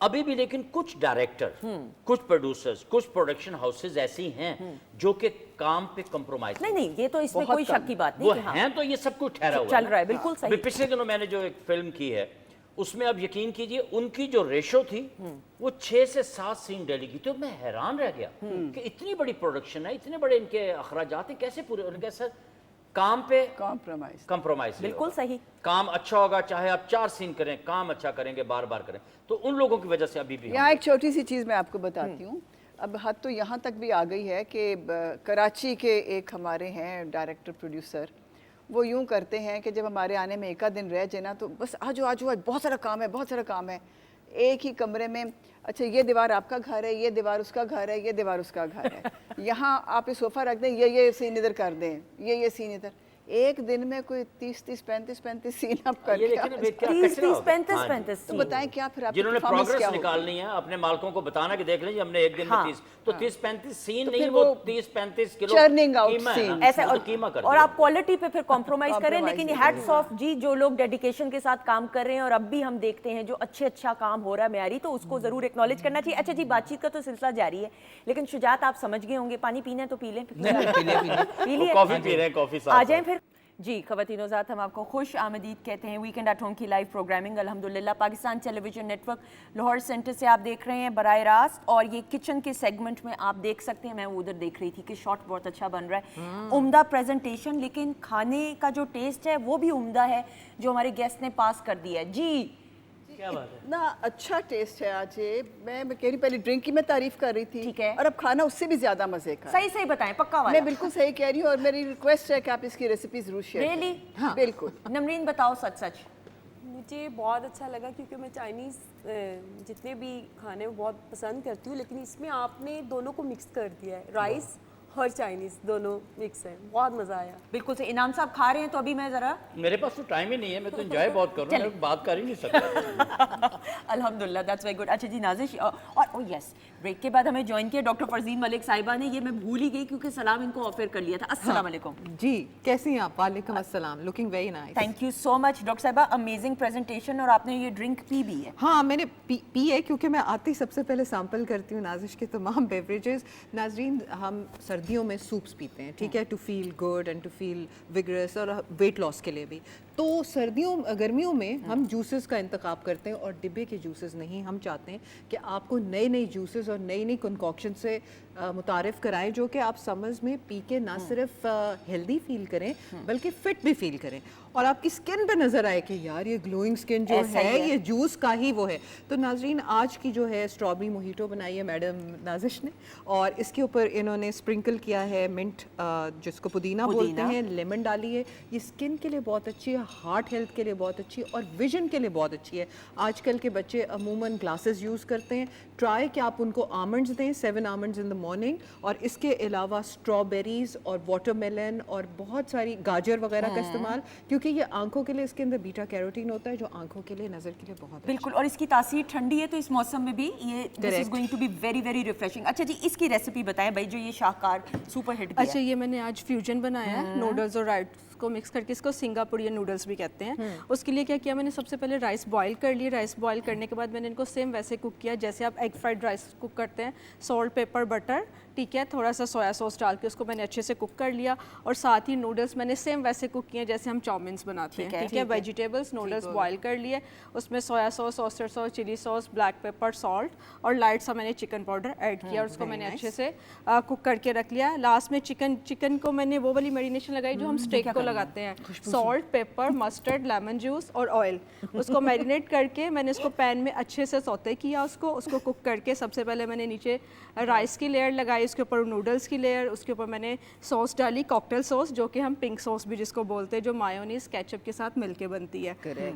अभी भी लेकिन कुछ डायरेक्टर, कुछ प्रोड्यूसर्स, कुछ प्रोडक्शन हाउसेज ऐसी हैं जो कि काम पे कंप्रोमाइज नहीं, ये तो इसमें कोई शक की बात नहीं वो कि हाँ, हैं, तो ये सब कुछ ठहरा हुआ चल रहा है, बिल्कुल सही। अभी पिछले दिनों मैंने जो एक फिल्म की है उसमें अब यकीन कीजिए उनकी जो रेशो थी वो 6 से 7 सीन डेली की। तो मैं हैरान रह गया कि इतनी बड़ी प्रोडक्शन है, इतने बड़े इनके अखराजात हैं, कैसे पूरे। उनके सर काम पे कंप्रोमाइज बिल्कुल सही। काम अच्छा होगा चाहे आप 4 सीन करें, काम अच्छा करेंगे, बार बार करें। तो उन लोगों की वजह से अभी भी यहाँ एक छोटी सी चीज़ मैं आपको बताती हूँ। अब हद तो यहाँ तक भी आ गई है कि कराची के एक हमारे हैं डायरेक्टर प्रोड्यूसर, वो यूं करते हैं कि जब हमारे आने में एक आध दिन रह जाए ना तो बस आजो आजो आज बहुत सारा काम है, बहुत सारा काम है। एक ही कमरे में, अच्छा ये दीवार आपका घर है, ये दीवार उसका घर है, ये दीवार उसका घर है, यहाँ आप ये सोफ़ा रख दें, ये सीन इधर कर दें, ये सीन इधर। एक दिन में कोई 30-35 सीन आप ये करके लेकिन अभी क्या 30 कचरा होगा। 35 हाँ जी। 35 तो बताएं क्या फिर आपकी जिन्होंने performance प्रोग्रेस क्या होगी? निकालनी है अपने मालकों को बताना कि देख लीजिए हमने एक दिन हाँ, में 30 तो 30-35 सीन तो नहीं, फिर वो वो 30-35 किलो churning out कीमा है ना, scene। ऐसा वो तो कीमा कर और दिया। आप क्वालिटी पे फिर कॉम्प्रोमाइज करें, Compromise लेकिन नहीं हैट्स ऑफ जी जो लोग डेडिकेशन के साथ काम कर रहे हैं और अब भी हम देखते हैं जो अच्छा काम हो रहा है म्यारी, तो उसको जरूर एक्नॉलेज करना चाहिए। अच्छा जी, बातचीत का तो सिलसिला जारी है, लेकिन शुजात आप समझ गए होंगे, पानी पीना है तो पी लें, नहीं पी लिया पी वो लिए, कॉफी पी रहे हैं, कॉफी साथ आ जाएं साथ। फिर जी। ख़वातीन ज़ात, हम आपको खुश आमदीद कहते हैं वीकेंड एट होम की लाइव प्रोग्रामिंग अल्हम्दुलिल्लाह Pakistan television network Lahore centre से आप देख रहे हैं बराह रास्त, और ये किचन के सेगमेंट में आप देख सकते हैं, मैं उधर देख रही थी कि शॉट बहुत अच्छा बन रहा है, उम्दा प्रेजेंटेशन, लेकिन खाने का जो टेस्ट है वो भी उम्दा है जो हमारे गेस्ट ने पास कर दिया है जी। क्या बात है। इतना अच्छा टेस्ट है आज ये। मैं कह रही पहले ड्रिंक की मैं तारीफ कर रही थी, ठीक है। और अब खाना उससे भी ज्यादा मजे का है। सही सही बताएं, पक्का वाला। मैं बिल्कुल सही कह रही हूँ, और मेरी रिक्वेस्ट है कि आप इसकी रेसिपी जरूर शेयर करें। Really? हाँ बिल्कुल। नमरीन बताओ सच सच। मुझे बहुत अच्छा लगा क्योंकि मैं चाइनीज़ जितने भी खाने वो बहुत पसंद करती हूँ, लेकिन इसमें आपने दोनों को मिक्स कर दिया है, राइस और चाइनीज़ दोनों मिक्स है, बहुत मज़ा आया। बिल्कुल से इनाम साहब खा रहे हैं, तो अभी मैं ज़रा मेरे पास तो टाइम ही नहीं है, मैं तो एंजॉय बहुत कर रहा हूँ, मैं बात कर ही नहीं सकता। अल्हम्दुलिल्लाह, दैट्स वेरी गुड। अच्छा जी नाजिश, और ओ यस, ब्रेक के बाद हमें ज्वाइन किया डॉक्टर फरजीन मलिक साहिबा ने, ये मैं भूल ही गई क्योंकि सलाम इनको ऑफर कर लिया था। अस्सलाम वालेकुम। जी, कैसी हैं आप? वालेकुम अस्सलाम, looking very nice. Thank you so much doctor साहिबा, अमेजिंग प्रेजेंटेशन, और आपने ये ड्रिंक पी भी है। हाँ, मैंने पी है क्योंकि मैं आती सबसे पहले सैंपल करती हूँ नाजिश के तमाम बेवरेजेस। नाजरीन, हम सर्दियों में सूप्स पीते हैं, ठीक है, to feel good and to feel vigorous, और वेट लॉस के लिए भी। तो गर्मियों में हम जूसेस का इंतखाब करते हैं, और डिब्बे के जूसेस नहीं। हम चाहते हैं कि आपको नई जूसेस और नई कंकॉक्शन से मुतारिफ कराएं, जो कि आप समर्स में पी के ना सिर्फ हेल्दी फील करें बल्कि फिट भी फील करें, और आपकी स्किन पे नज़र आए कि यार ये ग्लोइंग स्किन जो ऐसा ही है है। ये जूस का ही वो है। तो नाजरीन, आज की जो है स्ट्रॉबेरी मोहितो बनाई है मैडम नाजिश ने, और इसके ऊपर इन्होंने स्प्रिंकल किया है मिंट, जिसको पुदीना बोलते हैं, लेमन डाली है। ये स्किन के लिए बहुत अच्छी है, हार्ट हेल्थ के लिए बहुत अच्छी है, और विजन के लिए बहुत अच्छी है। आजकल के बच्चे अमूमन ग्लासेस यूज़ करते हैं, ट्राई कि आप उनको आमंड्स दें, 7 आमंड्स इन द मॉर्निंग, और इसके अलावा स्ट्रॉबेरीज और वाटरमेलन और बहुत सारी गाजर वगैरह का इस्तेमाल, क्योंकि ये आंखों के लिए, इसके अंदर बीटा कैरोटीन होता है जो आंखों के लिए, नज़र के लिए बहुत अच्छा बिल्कुल, और इसकी तासीर ठंडी है, तो इस मौसम में भी ये this is Correct. Going to be very very refreshing. अच्छा जी, इसकी रेसिपी बताएं भाई, जो ये शाहकार सुपर हिट गया। अच्छा, ये मैंने आज फ्यूजन बनाया है, नूडल्स और राइस को मिक्स करके, इसको सिंगापुरियन नूडल्स भी कहते हैं। उसके लिए क्या किया मैंने, सबसे पहले राइस बॉईल कर लिए। राइस बॉईल करने के बाद मैंने इनको सेम वैसे कुक किया जैसे आप एग फ्राइड राइस कुक करते हैं, सॉल्ट, पेपर, बटर, ठीक है, थोड़ा सा सोया सॉस डाल के उसको मैंने अच्छे से कुक कर लिया, और साथ ही नूडल्स मैंने सेम वैसे कुक किए जैसे हम चाउमीन्स बनाते हैं, ठीक है। वेजिटेबल्स नूडल्स बॉईल कर लिए, उसमें soya sauce, oyster sauce, chilli sauce, black pepper, salt और लाइट सा मैंने चिकन पाउडर ऐड किया, और उसको मैंने अच्छे से कुक करके रख लिया। लास्ट में चिकन को मैंने वो वाली मैरिनेशन लगाई जो हम स्टेक को लगाते हैं, salt, paper, mustard, lemon juice और ऑयल, उसको मैरिनेट करके मैंने उसको पैन में अच्छे से सौते किया, उसको कुक करके सबसे पहले मैंने नीचे राइस की लेयर लगाई, उसके ऊपर नूडल्स की लेयर, उसके ऊपर मैंने सॉस डाली, कॉकटेल सॉस, जो कि हम पिंक सॉस भी जिसको बोलते हैं, जो मायोनीज केचप के साथ मिलके बनती है,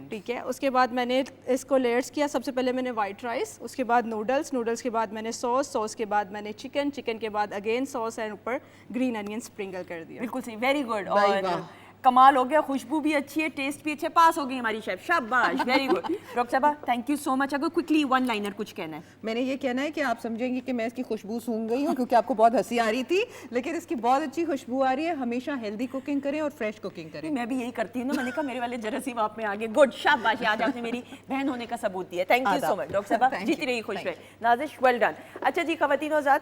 ठीक है। उसके बाद मैंने इसको लेयर्स किया, सबसे पहले मैंने वाइट राइस, उसके बाद नूडल्स के बाद मैंने सॉस के बाद मैंने चिकन के बाद अगेन सॉस, एंड ऊपर ग्रीन अनियन स्प्रिंकल कर दिया। बिल्कुल सही, वेरी गुड, और कमाल हो गया, खुशबू भी अच्छी है, टेस्ट भी अच्छे, पास हो गई हमारी शेफ, शाबाश, वेरी गुड। डॉक्टर साहबा, थैंक यू सो मच। अगर क्विकली वन लाइनर कुछ कहना है। मैंने ये कहना है कि आप समझेंगे कि मैं इसकी खुशबू सूंघ गई हूँ क्योंकि आपको बहुत हंसी आ रही थी, लेकिन इसकी बहुत अच्छी खुशबू आ रही है। हमेशा हेल्दी कुकिंग करें और फ्रेश कुकिंग करें। मैं भी यही करती हूँ ना, मैंने कहा मेरे वाले जरासीम आप में आगे, गुड, शाबाश, आज आपने मेरी बहन होने का सबूत दिया। Thank you so much doctor साहबा, Thank जीती you. रही, खुश रहे। Nazish, well done. अच्छा जी, खवातीन आज़ाद,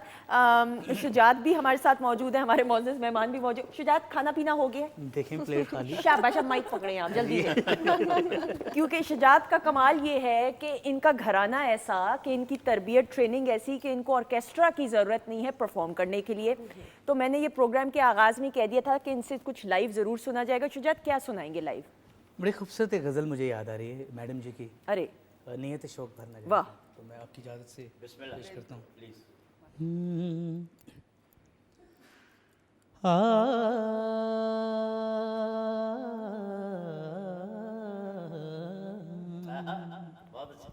शुजात भी हमारे साथ मौजूद है, हमारे मौजूद मेहमान भी मौजूद। शुजात, खाना पीना हो गया? देखें प्लेट खाली। शाबाश, अब माइक पकड़े आप जल्दी से। क्योंकि शुजात का कमाल ये है कि इनका घराना ऐसा कि इनकी तरबियत, ट्रेनिंग ऐसी कि इनको ऑर्केस्ट्रा की ज़रूरत नहीं है परफॉर्म करने के लिए। तो मैंने ये प्रोग्राम के आगाज़ में कह दिया था कि इनसे कुछ लाइव ज़रूर सुना जाएगा। शुजात, क्या सुनाएंगे लाइव? बड़ी खूबसूरत एक गज़ल मुझे याद आ रही है मैडम जी की, अरे नीयत शौक भरना। वाह। तो मैं आपकी इजाज़त से पेश करता हूँ। बहुत अच्छा।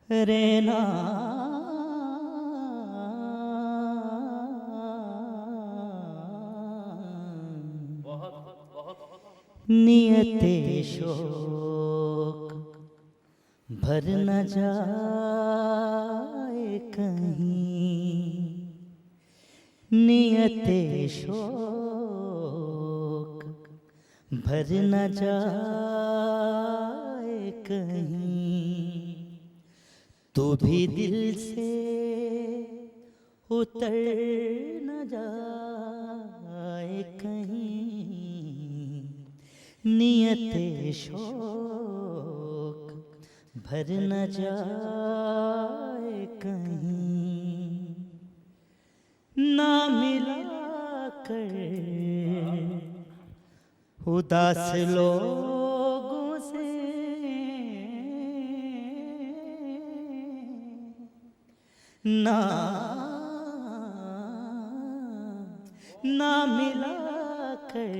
रेना नियते शोक भर न जाए कहीं, नियते शोक भर न जाए कहीं, तू भी दिल से उतर न जाए कहीं, नियते शोक भर न जाए कहीं, ना मिला कर उदास लोगों से, ना मिला कर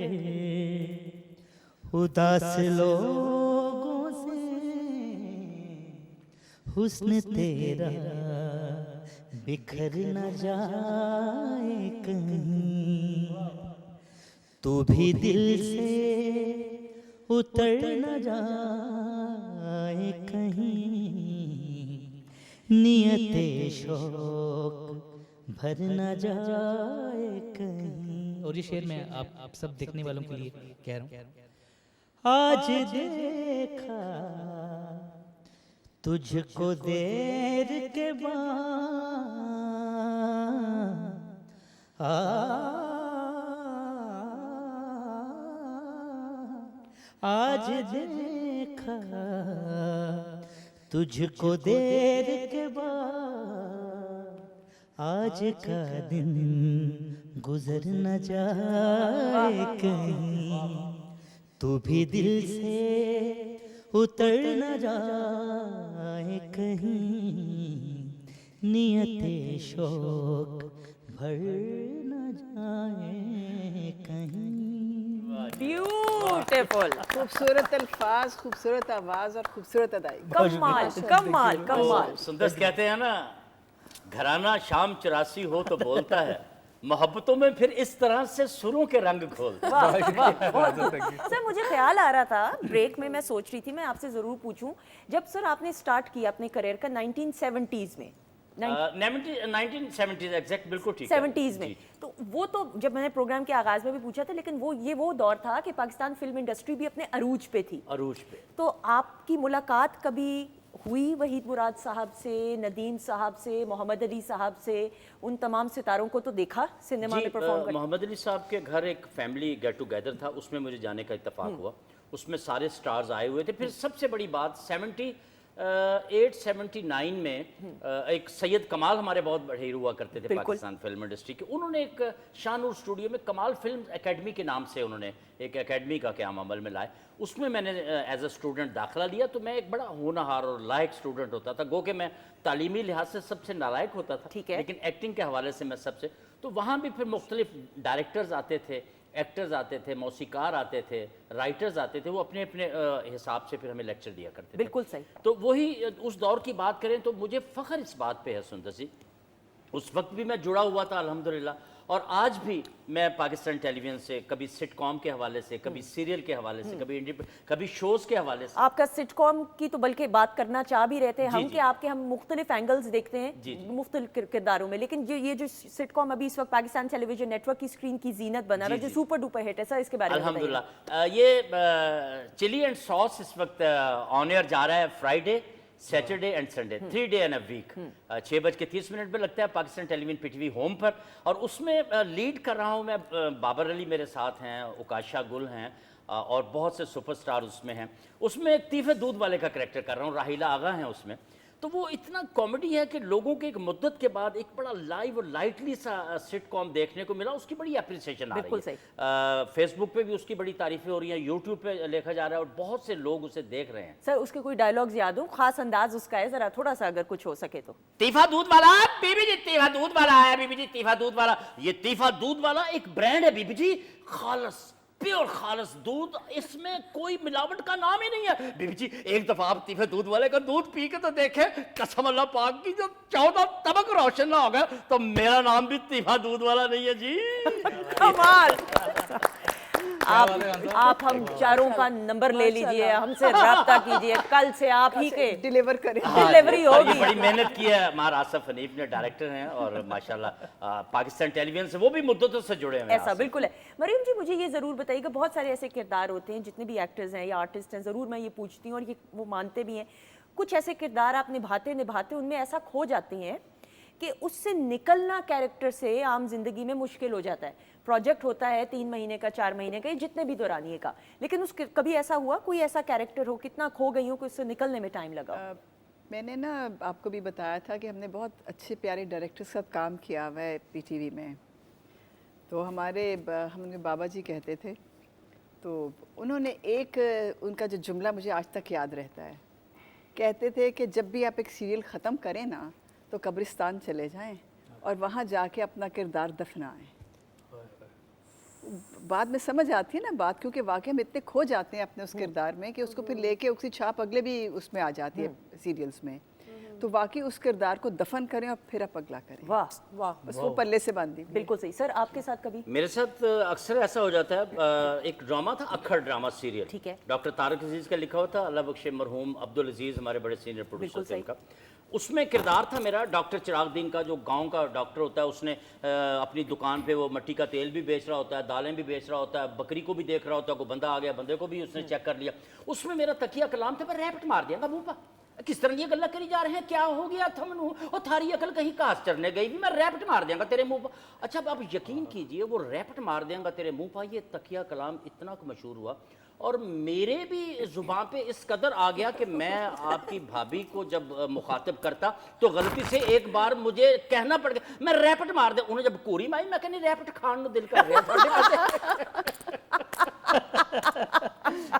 उदास लोगों से, हुस्न तेरा बिखर न जाए कहीं, तू भी दिल से उतर न जाए कहीं, नियते शौक भर न जाए कहीं। और ये शेर मैं आप सब देखने वालों के लिए कह रहा हूँ। आज देखा तुझको देर के बाद, आज देखा तुझको देर के बाद, आज का दिन गुजर न जाए कहीं, तू भी दिल से उतर न जाए कहीं, नियते शौक भर न जाए कहीं। ब्यूटीफुल, खूबसूरत अल्फाज, खूबसूरत आवाज और खूबसूरत अदायगी। कमाल कमाल कमाल। सुंदर कहते हैं ना, घराना शाम 84 हो तो बोलता है, मोहब्बतों में फिर इस तरह से सुरों के रंग घोलता है। वाह वाह, बहुत सर मुझे ख्याल आ रहा था ब्रेक में, मैं सोच रही थी मैं आपसे जरूर पूछूं, जब सर आपने स्टार्ट किया अपने करियर का 1970s में, 1970s एग्जैक्ट, बिल्कुल ठीक है। 70s में, जी। तो वो तो जब मैंने प्रोग्राम के आगाज में भी पूछा था, लेकिन वो दौर था कि पाकिस्तान फिल्म इंडस्ट्री भी अपने अरूज पे थी। अरूज पे। तो आपकी मुलाकात कभी हुई वहीद मुराद साहब से, नदीम साहब से, मोहम्मद अली साहब से? उन तमाम सितारों को तो देखा सिनेमा में परफॉर्म करते? मोहम्मद अली साहब के घर एक फैमिली गेट टुगेदर था, उसमें मुझे जाने का इत्तेफाक हुआ। उसमें सारे स्टार्स आए हुए थे। फिर सबसे बड़ी बात 78-79 में एक सैयद कमाल हमारे बहुत बड़े हीरो हुआ करते थे पाकिस्तान फिल्म इंडस्ट्री के। उन्होंने एक शानूर स्टूडियो में कमाल फिल्म एकेडमी के नाम से उन्होंने एक एकेडमी का क़याम अमल में लाए। उसमें मैंने एज अ स्टूडेंट दाखिला लिया, तो मैं एक बड़ा होनहार और लायक स्टूडेंट होता था। गो कि मैं तालीमी लिहाज से सबसे नालायक होता था, ठीक है, लेकिन एक्टिंग के हवाले से मैं सबसे, तो वहाँ भी फिर मुख्तलिफ डायरेक्टर्स आते थे, एक्टर्स आते थे, मौसीकार आते थे, राइटर्स आते थे, वो अपने अपने हिसाब से फिर हमें लेक्चर दिया करते थे। बिल्कुल सही। तो वही उस दौर की बात करें तो मुझे फ़ख्र इस बात पे है सुंदर सी, उस वक्त भी मैं जुड़ा हुआ था अल्हम्दुलिल्लाह, और आज भी मैं पाकिस्तान टेलीविज़न से कभी सिटकॉम के हवाले से, कभी सीरियल के हवाले से, कभी शोज़ के हवाले से। आपका सिटकॉम की तो बल्कि बात करना चाह भी रहे थे हम कि आपके हम मुख्तलिफ एंगल्स देखते हैं मुख्तलिफ किरदारों में, लेकिन ये जो सिटकॉम अभी इस वक्त पाकिस्तान टेलीविजन नेटवर्क की स्क्रीन की जीनत बना रहा है, जो सुपर डुपर हिट है, सर इसके बारे में अल्हम्दुलिल्लाह। ये चिली एंड सॉस इस वक्त ऑन एयर जा रहा है Friday, Saturday and Sunday, 3 day and a week, 6:30 पे लगता है पाकिस्तान टेलीविजन पीटीवी होम पर। और उसमें लीड कर रहा हूँ मैं, बाबर अली मेरे साथ हैं, उकाशा गुल हैं, और बहुत से सुपरस्टार उसमें हैं। उसमें एक तीफे दूध वाले का कैरेक्टर कर रहा हूँ, राहिला आगा हैं उसमें। तो वो इतना कॉमेडी है कि लोगों के एक मुद्दत के बाद एक बड़ा लाइव और लाइटली सा सिटकॉम देखने को मिला, उसकी बड़ी अप्रिसिएशन आ रही है। बिल्कुल सही। फेसबुक पे भी उसकी बड़ी तारीफें हो रही हैं, यूट्यूब पे लिखा जा रहा है और बहुत से लोग उसे देख रहे हैं। सर उसके कोई डायलॉग्स याद हो, खास अंदाज उसका है, जरा थोड़ा सा अगर कुछ हो सके तो। तीफा दूध वाला, बीबी जी तीफा दूध वाला है, बीबी जी तीफा दूध वाला। ये तीफा दूध वाला एक ब्रांड है बीबी जी, खालस प्योर खालस दूध, इसमें कोई मिलावट का नाम ही नहीं है। बीबी जी एक दफा आप तीफे दूध वाले का दूध पी के तो देखे, कसम अल्लाह पाक की, जो 14 तबक रोशन ना हो गया तो मेरा नाम भी तीफा दूध वाला नहीं है जी। कमाल। आप हम चारों का नंबर ले लीजिए, हमसे राब्ता कीजिए, कल से आप ही के डिलीवर करें। डिलीवरी और ये होगी। बड़ी मेहनत की है हमारा आसफ हनीफ ने, डायरेक्टर हैं और माशाल्लाह पाकिस्तान टेलीविजन से वो भी मुद्दतों से जुड़े हुए हैं। ऐसा बिल्कुल है। मरियम जी मुझे ये ज़रूर बताइएगा, बहुत सारे ऐसे किरदार होते हैं, जितने भी एक्टर्स हैं या आर्टिस्ट हैं, ज़रूर मैं ये पूछती हूँ और ये वो मानते भी हैं, कुछ ऐसे किरदार आप निभाते निभाते उनमें ऐसा खो जाते हैं कि उससे निकलना कैरेक्टर से आम जिंदगी में मुश्किल हो जाता है। प्रोजेक्ट होता है 3 महीने का, 4 महीने का, जितने भी दौरानिए का, लेकिन उस कभी ऐसा हुआ कोई ऐसा कैरेक्टर हो, कितना खो गई हो कि उससे निकलने में टाइम लगा? मैंने ना आपको भी बताया था कि हमने बहुत अच्छे प्यारे डायरेक्टर्स के साथ काम किया हुआ है पीटीवी में। तो हमारे बाबा जी कहते थे, तो उन्होंने एक उनका जो जुमला मुझे आज तक याद रहता है, कहते थे कि जब भी आप एक सीरियल ख़त्म करें ना तो कब्रिस्तान चले जाएं और वहाँ जाके अपना किरदार दफनाएं। बाद में समझ आती है ना बात, क्योंकि वाकई हम इतने खो जाते हैं अपने उस किरदार में कि उसको फिर लेके उसकी छाप अगले भी उसमें आ जाती है सीरियल्स में। तो वाकई उस किरदार को दफन करें और फिर आप अगला करें। वाह वाह। बस वो पल्ले से बांधी। बिल्कुल सही। सर आपके साथ कभी? मेरे साथ अक्सर ऐसा हो जाता है। एक ड्रामा था अक्खड़ ड्रामा सीरियल, ठीक है। डॉक्टर तारक अजीज का लिखा हुआ था, अल्लाह बख्शे मरहूम अब्दुल अजीज हमारे बड़े सीनियर प्रोड्यूसर थे उनका। उसमें किरदार था मेरा डॉक्टर चिरागदीन का, जो गांव का डॉक्टर होता है। उसने अपनी दुकान पे वो मिट्टी का तेल भी बेच रहा होता है, दालें भी बेच रहा होता है, बकरी को भी देख रहा होता है। कोई बंदा आ गया, बंदे को भी उसने चेक कर लिया। उसमें मेरा तकिया कलाम था, पर रैपट मार दिया मुंह पर। किस तरह ये गल्ला करी जा रहे हैं, क्या हो गया थमनू, और थारी अकल कहीं कास चढ़ने गई भी, मैं रैपट मार देंगा तेरे मुंह पर। अच्छा अब आप यकीन कीजिए, वो रैपट मार देंगा तेरे मुंह पर, ये तकिया कलाम इतना मशहूर हुआ और मेरे भी जुबान पे इस कदर आ गया कि मैं आपकी भाभी को जब मुखातिब करता तो गलती से एक बार मुझे कहना पड़ गया मैं रैपट मार दे। उन्हें जब कोरी माई मैं कहनी रैपट खान नु दिल कर रहा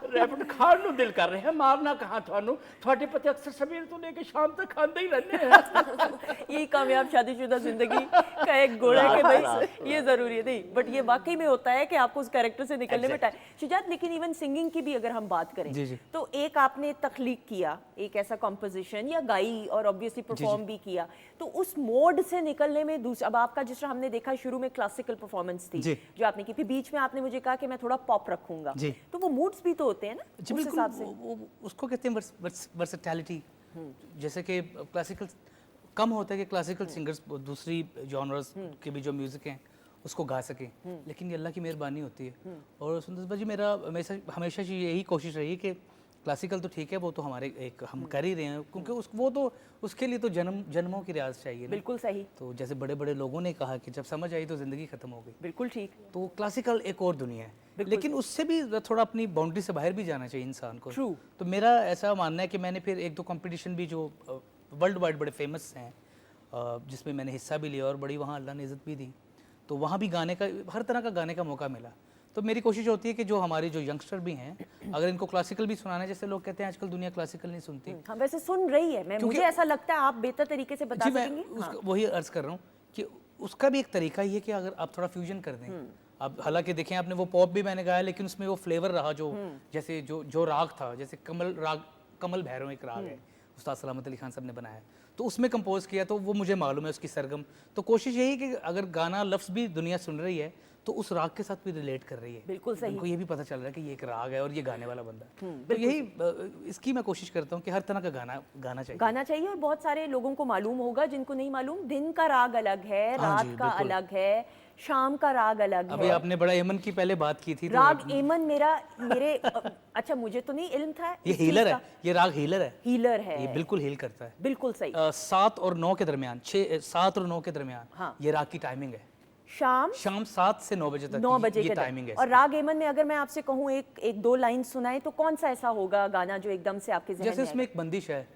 रैपट खान नु दिल कर रहे हैं, मारना कहाँ थानू, थोड़े पते अक्सर सवेर तो लेके शाम तक खाते ही रहने हैं। यही कामयाब शादीशुदा जिंदगी का एक गुण है कि भाई ये जरूरी है नहीं, बट ये वाकई में होता है कि आपको उस कैरेक्टर से निकलने में टाइम। शुजात, लेकिन इवन सिंगिंग की भी अगर हम बात करें तो एक आपने तख्लीक किया, एक ऐसा कॉम्पोजिशन या गाई और ऑब्वियसली परफॉर्म भी किया, तो उस मोड से निकलने में दूसरा, अब आपका जिस तरह हमने देखा शुरू में क्लासिकल परफॉर्मेंस थी जो आपने की, फिर बीच में आपने मुझे कहा कि मैं थोड़ा पॉप रखूंगा, तो वो मूड्स भी तो होते हैं ना उस हिसाब से। उसको कहते हैं वर्सेटैलिटी। जैसे कि क्लासिकल कम होता है कि क्लासिकल सिंगर्स दूसरी जॉनर्स के भी जो म्यूजिक हैं उसको गा सकें, लेकिन ये अल्लाह की मेहरबानी होती है। और सुंदर जी मेरा हमेशा यही कोशिश रही है कि क्लासिकल तो ठीक है, वो तो हमारे एक हम कर ही रहे हैं, क्योंकि वो तो उसके लिए तो जन्मों की रियाज चाहिए। बिल्कुल सही। तो जैसे बड़े बड़े लोगों ने कहा कि जब समझ आई तो ज़िंदगी ख़त्म हो गई। बिल्कुल ठीक। तो क्लासिकल एक और दुनिया है, लेकिन उससे भी थोड़ा अपनी बाउंड्री से बाहर भी जाना चाहिए इंसान को। True. तो मेरा ऐसा मानना है कि मैंने फिर 1-2 कंपटीशन भी जो वर्ल्ड वाइड बड़े फेमस हैं, जिसमें मैंने हिस्सा भी लिया और बड़ी वहाँ अल्लाह ने इज़्ज़त भी दी, तो वहाँ भी गाने का, हर तरह का गाने का मौका मिला। तो मेरी कोशिश होती है कि जो हमारे जो यंगस्टर भी हैं, अगर इनको क्लासिकल भी सुनाना है, जैसे लोग कहते हैं आजकल दुनिया क्लासिकल नहीं सुनती। हाँ, वैसे सुन रही है, मुझे ऐसा लगता है आप बेहतर तरीके से बता सकेंगे। वही अर्ज कर रहा हूँ कि उसका भी एक तरीका ये कि अगर आप थोड़ा फ्यूजन कर दें। अब हालांकि देखें आपने वो पॉप भी मैंने गाया, लेकिन उसमें वो फ्लेवर रहा जो जैसे जो राग था, जैसे कमल भैरव एक राग है, उस्ताद सलामत अली खान साहब ने बनाया, तो उसमें कंपोज किया, तो वो मुझे मालूम है उसकी सरगम। तो कोशिश यही कि अगर गाना लफ्ज़ भी दुनिया सुन रही है तो उस राग के साथ भी रिलेट कर रही है। बिल्कुल सही। उनको ये भी पता चल रहा है कि ये एक राग है और ये गाने वाला बंदा। तो यही इसकी मैं कोशिश करता हूँ कि हर तरह का गाना चाहिए। और बहुत सारे लोगों को मालूम होगा, जिनको नहीं मालूम, दिन का राग अलग है, रात का अलग है, शाम का राग अलग है। अभी आपने बड़ा एमन की पहले बात की थी, राग एमन मेरे अच्छा मुझे तो नहीं इल्म था। ये हीलर है, ये राग हीलर है, ये बिल्कुल हील करता है। बिल्कुल सही। 7 और 9 के दरमियान, 7 और 9 के दरमियान ये राग की टाइमिंग है। शाम 7 से 9 बजे तक 9 बजे ये टाइमिंग है। और राग एमन में अगर मैं आपसे कहूँ एक 2 लाइन सुनाए तो कौन सा ऐसा होगा गाना जो एकदम से आपके ज़हन में जैसे इसमें एक बंदिश है,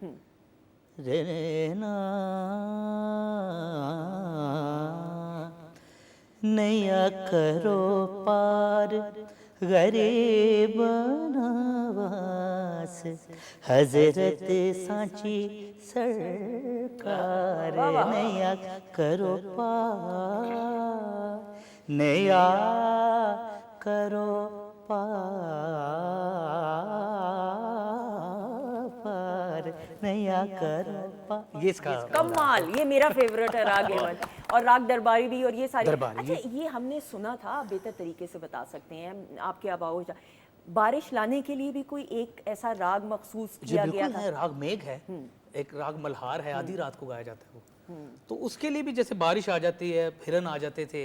नैया करो पार गरीब नवास हजरत सांची सरकार, नैया करो पार, नैया करो पार नया करो पार। ये इसका कमाल, ये मेरा फेवरेट है राग हेमंत और राग दरबारी भी, और ये सारी दरबारी, अच्छा ये हमने सुना था, आप बेहतर तरीके से बता सकते हैं आपके आबाओ बारिश लाने के लिए भी कोई एक ऐसा राग मखसूस जी किया गया बिल्कुल था? है, राग मेघ है, एक राग मल्हार है, आधी रात को गाया जाता है वो। तो उसके लिए भी जैसे बारिश आ जाती है, हिरन आ जाते थे,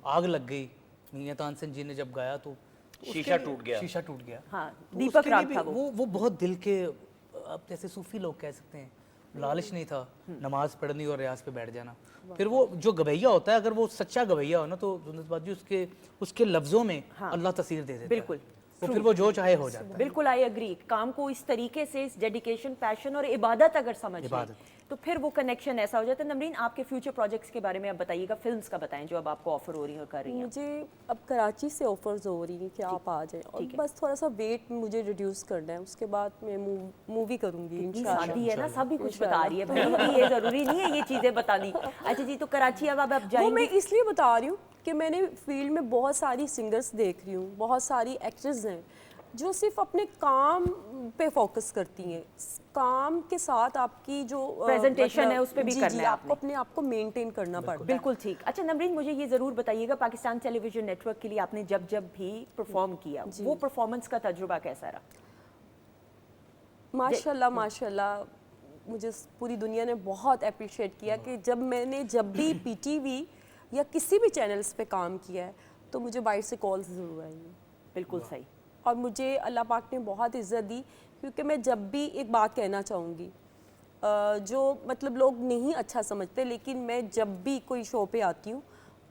आग लग गई, मियां तानसेन जी ने जब गाया तो उसके शीशा लिए- टूट गया। शीशा टूट गया। हाँ, तो दीपक उसके लिए राग भी था वो। वो बहुत दिल के, अब जैसे सूफी लोग कह सकते हैं, लालच नहीं था, नमाज पढ़नी और रियाज पे बैठ जाना। फिर वो जो गवैया होता है, अगर वो सच्चा गवैया हो ना, तो सुंदर बाजी उसके उसके लफ्जों में अल्लाह तसीर दे देता है। बिल्कुल, तो फिर वो जो चाहे हो जाता है। बिल्कुल आई एग्री। काम को इस तरीके से, इस डेडिकेशन, पैशन और इबादत अगर समझ लें इबादत। तो फिर वो कनेक्शन ऐसा हो जाता है। नमरीन, आपके फ्यूचर प्रोजेक्ट्स के बारे में आप बताइएगा, फिल्म्स का बताएं जो अब आपको ऑफर हो रही हैं और कर रही हैं। मुझे अब कराची से ऑफर्स हो रही हैं कि आप आ जाएं, और बस थोड़ा सा वेट मुझे रिड्यूस करना है, उसके बाद मैं मूवी करूंगी इतनी इंशाल्लाह। शादी है ना, सभी कुछ बता रही है भाई, कि ये जरूरी नहीं है ये चीजें बतानी। अच्छा जी, तो कराची अब आप वो जाएंगे? मैं इसलिए बता रही हूँ कि मैंने फील्ड में बहुत सारी सिंगर्स देख रही हूँ, बहुत सारी एक्ट्रेस हैं जो सिर्फ अपने काम पे फोकस करती हैं। काम के साथ आपकी जो Presentation है, उस पे भी जी, करना जी, है आपको आपने। अपने आप को मेंटेन करना पड़ता है। बिल्कुल ठीक। अच्छा नमरीन, मुझे ये ज़रूर बताइएगा, पाकिस्तान टेलीविजन नेटवर्क के लिए आपने जब जब भी परफॉर्म किया, वो परफॉर्मेंस का तजुर्बा कैसा रहा? माशाल्लाह माशाल्लाह, मुझे पूरी दुनिया ने बहुत अप्रिशिएट किया कि जब भी पीटीवी या किसी भी चैनल्स पे काम किया है तो मुझे बाहर से कॉल्स ज़रूर आई हैं। बिल्कुल सही। और मुझे अल्लाह पाक ने बहुत इज़्ज़त दी, क्योंकि मैं जब भी एक बात कहना चाहूँगी, जो मतलब लोग नहीं अच्छा समझते, लेकिन मैं जब भी कोई शो पे आती हूँ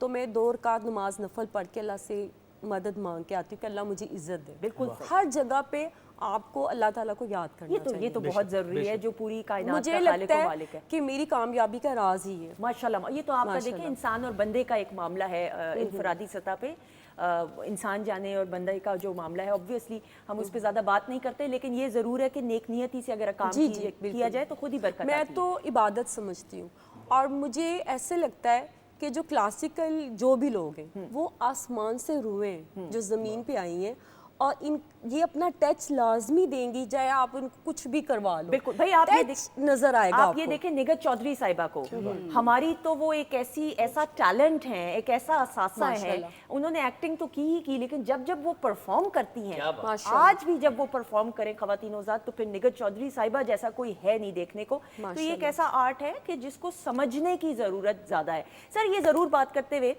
तो मैं 2 रकात नमाज नफल पढ़ के अल्लाह से मदद मांग के आती हूँ कि अल्लाह मुझे इज़्ज़त दे। बिल्कुल सही। हर जगह पे आपको अल्लाह ताला को याद करना ये तो बहुत ज़रूरी है, जो पूरी कायनात मुझे का लगता खालिक व है मालिक है। कि मेरी कामयाबी का राज ही है। माशाल्लाह, ये तो आपका देखिए इंसान और बंदे का एक मामला है, इनफरादी सतह पे इंसान जाने और बंदे का जो मामला है, ऑब्वियसली हम उस पर ज़्यादा बात नहीं करते, लेकिन ये ज़रूर है कि नेक नियति से अगर काम किया जाए तो खुद ही बरकत मैं आती है। तो इबादत समझती हूँ, और मुझे ऐसे लगता है कि जो क्लासिकल जो भी लोग हैं वो आसमान से रुए हैं, जो ज़मीन पे आई हैं, और ये अपना टच लाजमी देंगी, चाहे आप उनको कुछ भी करवा लो। बिल्कुल भाई, आप ये नजर आएगा आप ये देखें निगत चौधरी साहिबा को, हमारी तो वो एक ऐसा टैलेंट है, एक ऐसा असासा है, उन्होंने एक्टिंग तो की ही की, लेकिन जब जब वो परफॉर्म करती हैं, आज भी जब वो परफॉर्म करें खवातीन औज़ात, तो फिर निगत चौधरी साहिबा जैसा कोई है नहीं देखने को। तो ये एक ऐसा आर्ट है कि जिसको समझने की ज़रूरत ज़्यादा है। सर, ये ज़रूर बात करते हुए,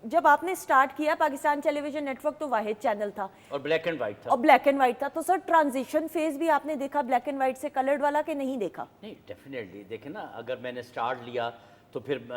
जब आपने स्टार्ट किया पाकिस्तान टेलीविजन नेटवर्क तो वाहिद चैनल था और ब्लैक एंड वाइट था। और ब्लैक एंड वाइट था, तो सर ट्रांजिशन फेज भी आपने देखा ब्लैक एंड वाइट से कलर्ड वाला के नहीं देखा? नहीं, डेफिनेटली देखें ना, अगर मैंने स्टार्ट लिया तो फिर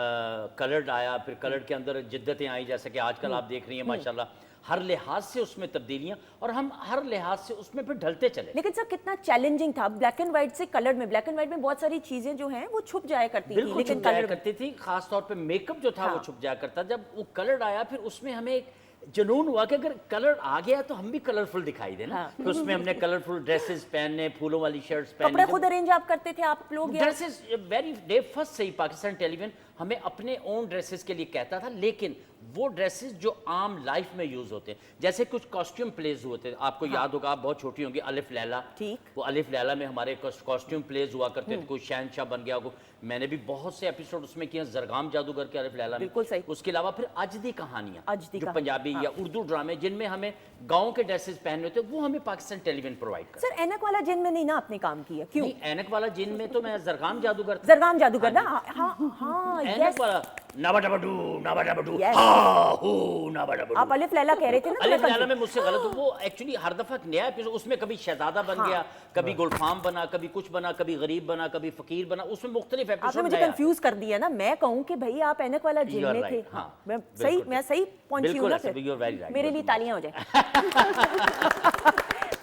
कलर्ड आया, फिर कलर्ड के अंदर जिद्दतें आई, जैसे कि आजकल आप देख रही हैं माशाल्लाह, हर लिहाज से उसमें तब्दीलियां, और हम हर लिहाज से उसमें फिर ढलते चले। लेकिन सर कितना चैलेंजिंग था ब्लैक एंड व्हाइट से कलर में। ब्लैक एंड व्हाइट में बहुत सारी चीजें जो हैं वो छुप जाया करती थी, बिल्कुल लेकिन छुप जाया कलर करती थी, खास तौर पे मेकअप जो था हाँ। वो छुप जाया करता। जब वो कलर आया, फिर उसमें हमें एक जुनून हुआ कि अगर कलर आ गया तो हम भी कलरफुल दिखाई देना। हाँ। तो उसमें हमने कलरफुल ड्रेसेस पहनने, फूलों वाली शर्ट्स पहनने। कपड़े खुद अरेंज आप करते थे आप लोग? ड्रेसेस वेरी डे फर्स्ट से ही पाकिस्तान टेलीविजन हमें अपने ओन ड्रेसेस के लिए कहता था, लेकिन वो ड्रेसेस जो आम लाइफ में यूज होते हैं, जैसे कुछ कॉस्ट्यूम प्लेज हुए थे, आपको याद होगा, आप बहुत छोटी होंगी, अलिफ लैला। ठीक। वो अलिफ लैला में हमारे कॉस्ट्यूम प्लेज हुआ करते थे, कोई शहनशाह बन गया, मैंने भी बहुत से एपिसोड उसमें किए, जरगाम जादूगर के अलिफ लैला में। बिल्कुल सही। उसके अलावा फिर अजदी कहानियां, अजदी जो कहानी, पंजाबी हाँ। या उर्दू ड्रामे जिनमें हमें गाँव के ड्रेसेस पहनने होते, वो हमें पाकिस्तान टेलीविजन प्रोवाइड करता। सर ऐनक वाला जिन में नहीं ना आपने काम किया, क्यों? नहीं, ऐनक वाला जिन में तो मैं जरगाम जादूगर था। जरगाम जादूगर ना, हाँ ऐनक वाला नाबाडाबडू नाबाडाबडू, Yes. हाँ हो नाबाडाबडू। आप अलिफ लैला कह रहे थे ना, तो अलिफ मैं लैला में confused- मुझसे गलत हो, वो एक्चुअली हर दफा एक नया एपिसोड, उसमें कभी शहजादा बन गया, कभी गुलफाम बना, कभी कुछ बना, कभी गरीब बना, कभी फकीर बना, उसमें मुख्तलिफ आपने एपिसोड मुझे कंफ्यूज कर दिया ना। मैं कहूँ कि भाई आप ऐनक वाला जिन You are में थे, right, हाँ, मैं बिल्कुल। सही पहुंची हूँ बिल्कुल ना ऐसे, फिर। you are very right, मेरे लिए बिल्कुल। तालियां हो जाए।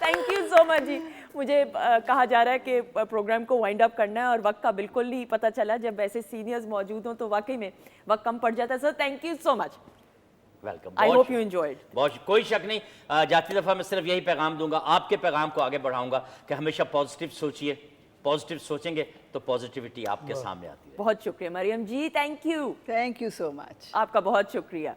थैंक यू सो मच जी। मुझे कहा जा रहा है कि प्रोग्राम को वाइंड अप करना है और वक्त का बिल्कुल नहीं पता चला। जब ऐसे सीनियर्स मौजूद हों तो वाकई में वक्त कम पड़ जाता है। Sir thank you so much, welcome. I hope you enjoyed. बहुत, कोई शक नहीं। जाती दफ़ा मैं सिर्फ यही पैगाम दूंगा, आपके पैगाम को आगे बढ़ाऊंगा कि हमेशा पॉजिटिव सोचिए, पॉजिटिव सोचेंगे तो पॉजिटिविटी आपके सामने आती है। बहुत शुक्रिया Maryam ji, thank you so much. आपका बहुत शुक्रिया।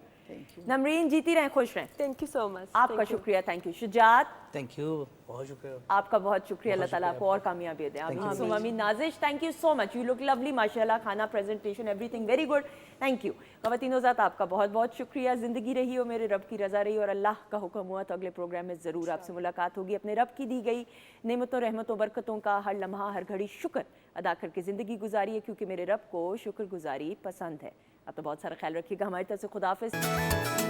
नमरीन जीती रहें, खुश रहें। Thank you so much. आपका शुक्रिया, thank you. Shujaat, thank you, बहुत शुक्रिया। आपका बहुत शुक्रिया। अल्लाह ताला आपको और कामयाबी दे। आमीन। Nazish, thank you so much, you look lovely माशाल्लाह, खाना, presentation, everything very good, thank you. ख़वातीनो ज़ात, आपका बहुत बहुत शुक्रिया। ज़िंदगी रही हो मेरे रब की रज़ा रही और अल्लाह का हुक्म हुआ तो अगले प्रोग्राम में ज़रूर आपसे मुलाकात होगी। अपने रब की दी गई नेमतों, रहमतों, बरकतों का हर लम्हा, हर घड़ी शुक्र अदा करके ज़िंदगी गुजारिए, क्योंकि मेरे रब को शुक्रगुजारी पसंद है। अब तो बहुत सारा ख्याल रखिएगा। हमारी तरफ से खुदाफिज।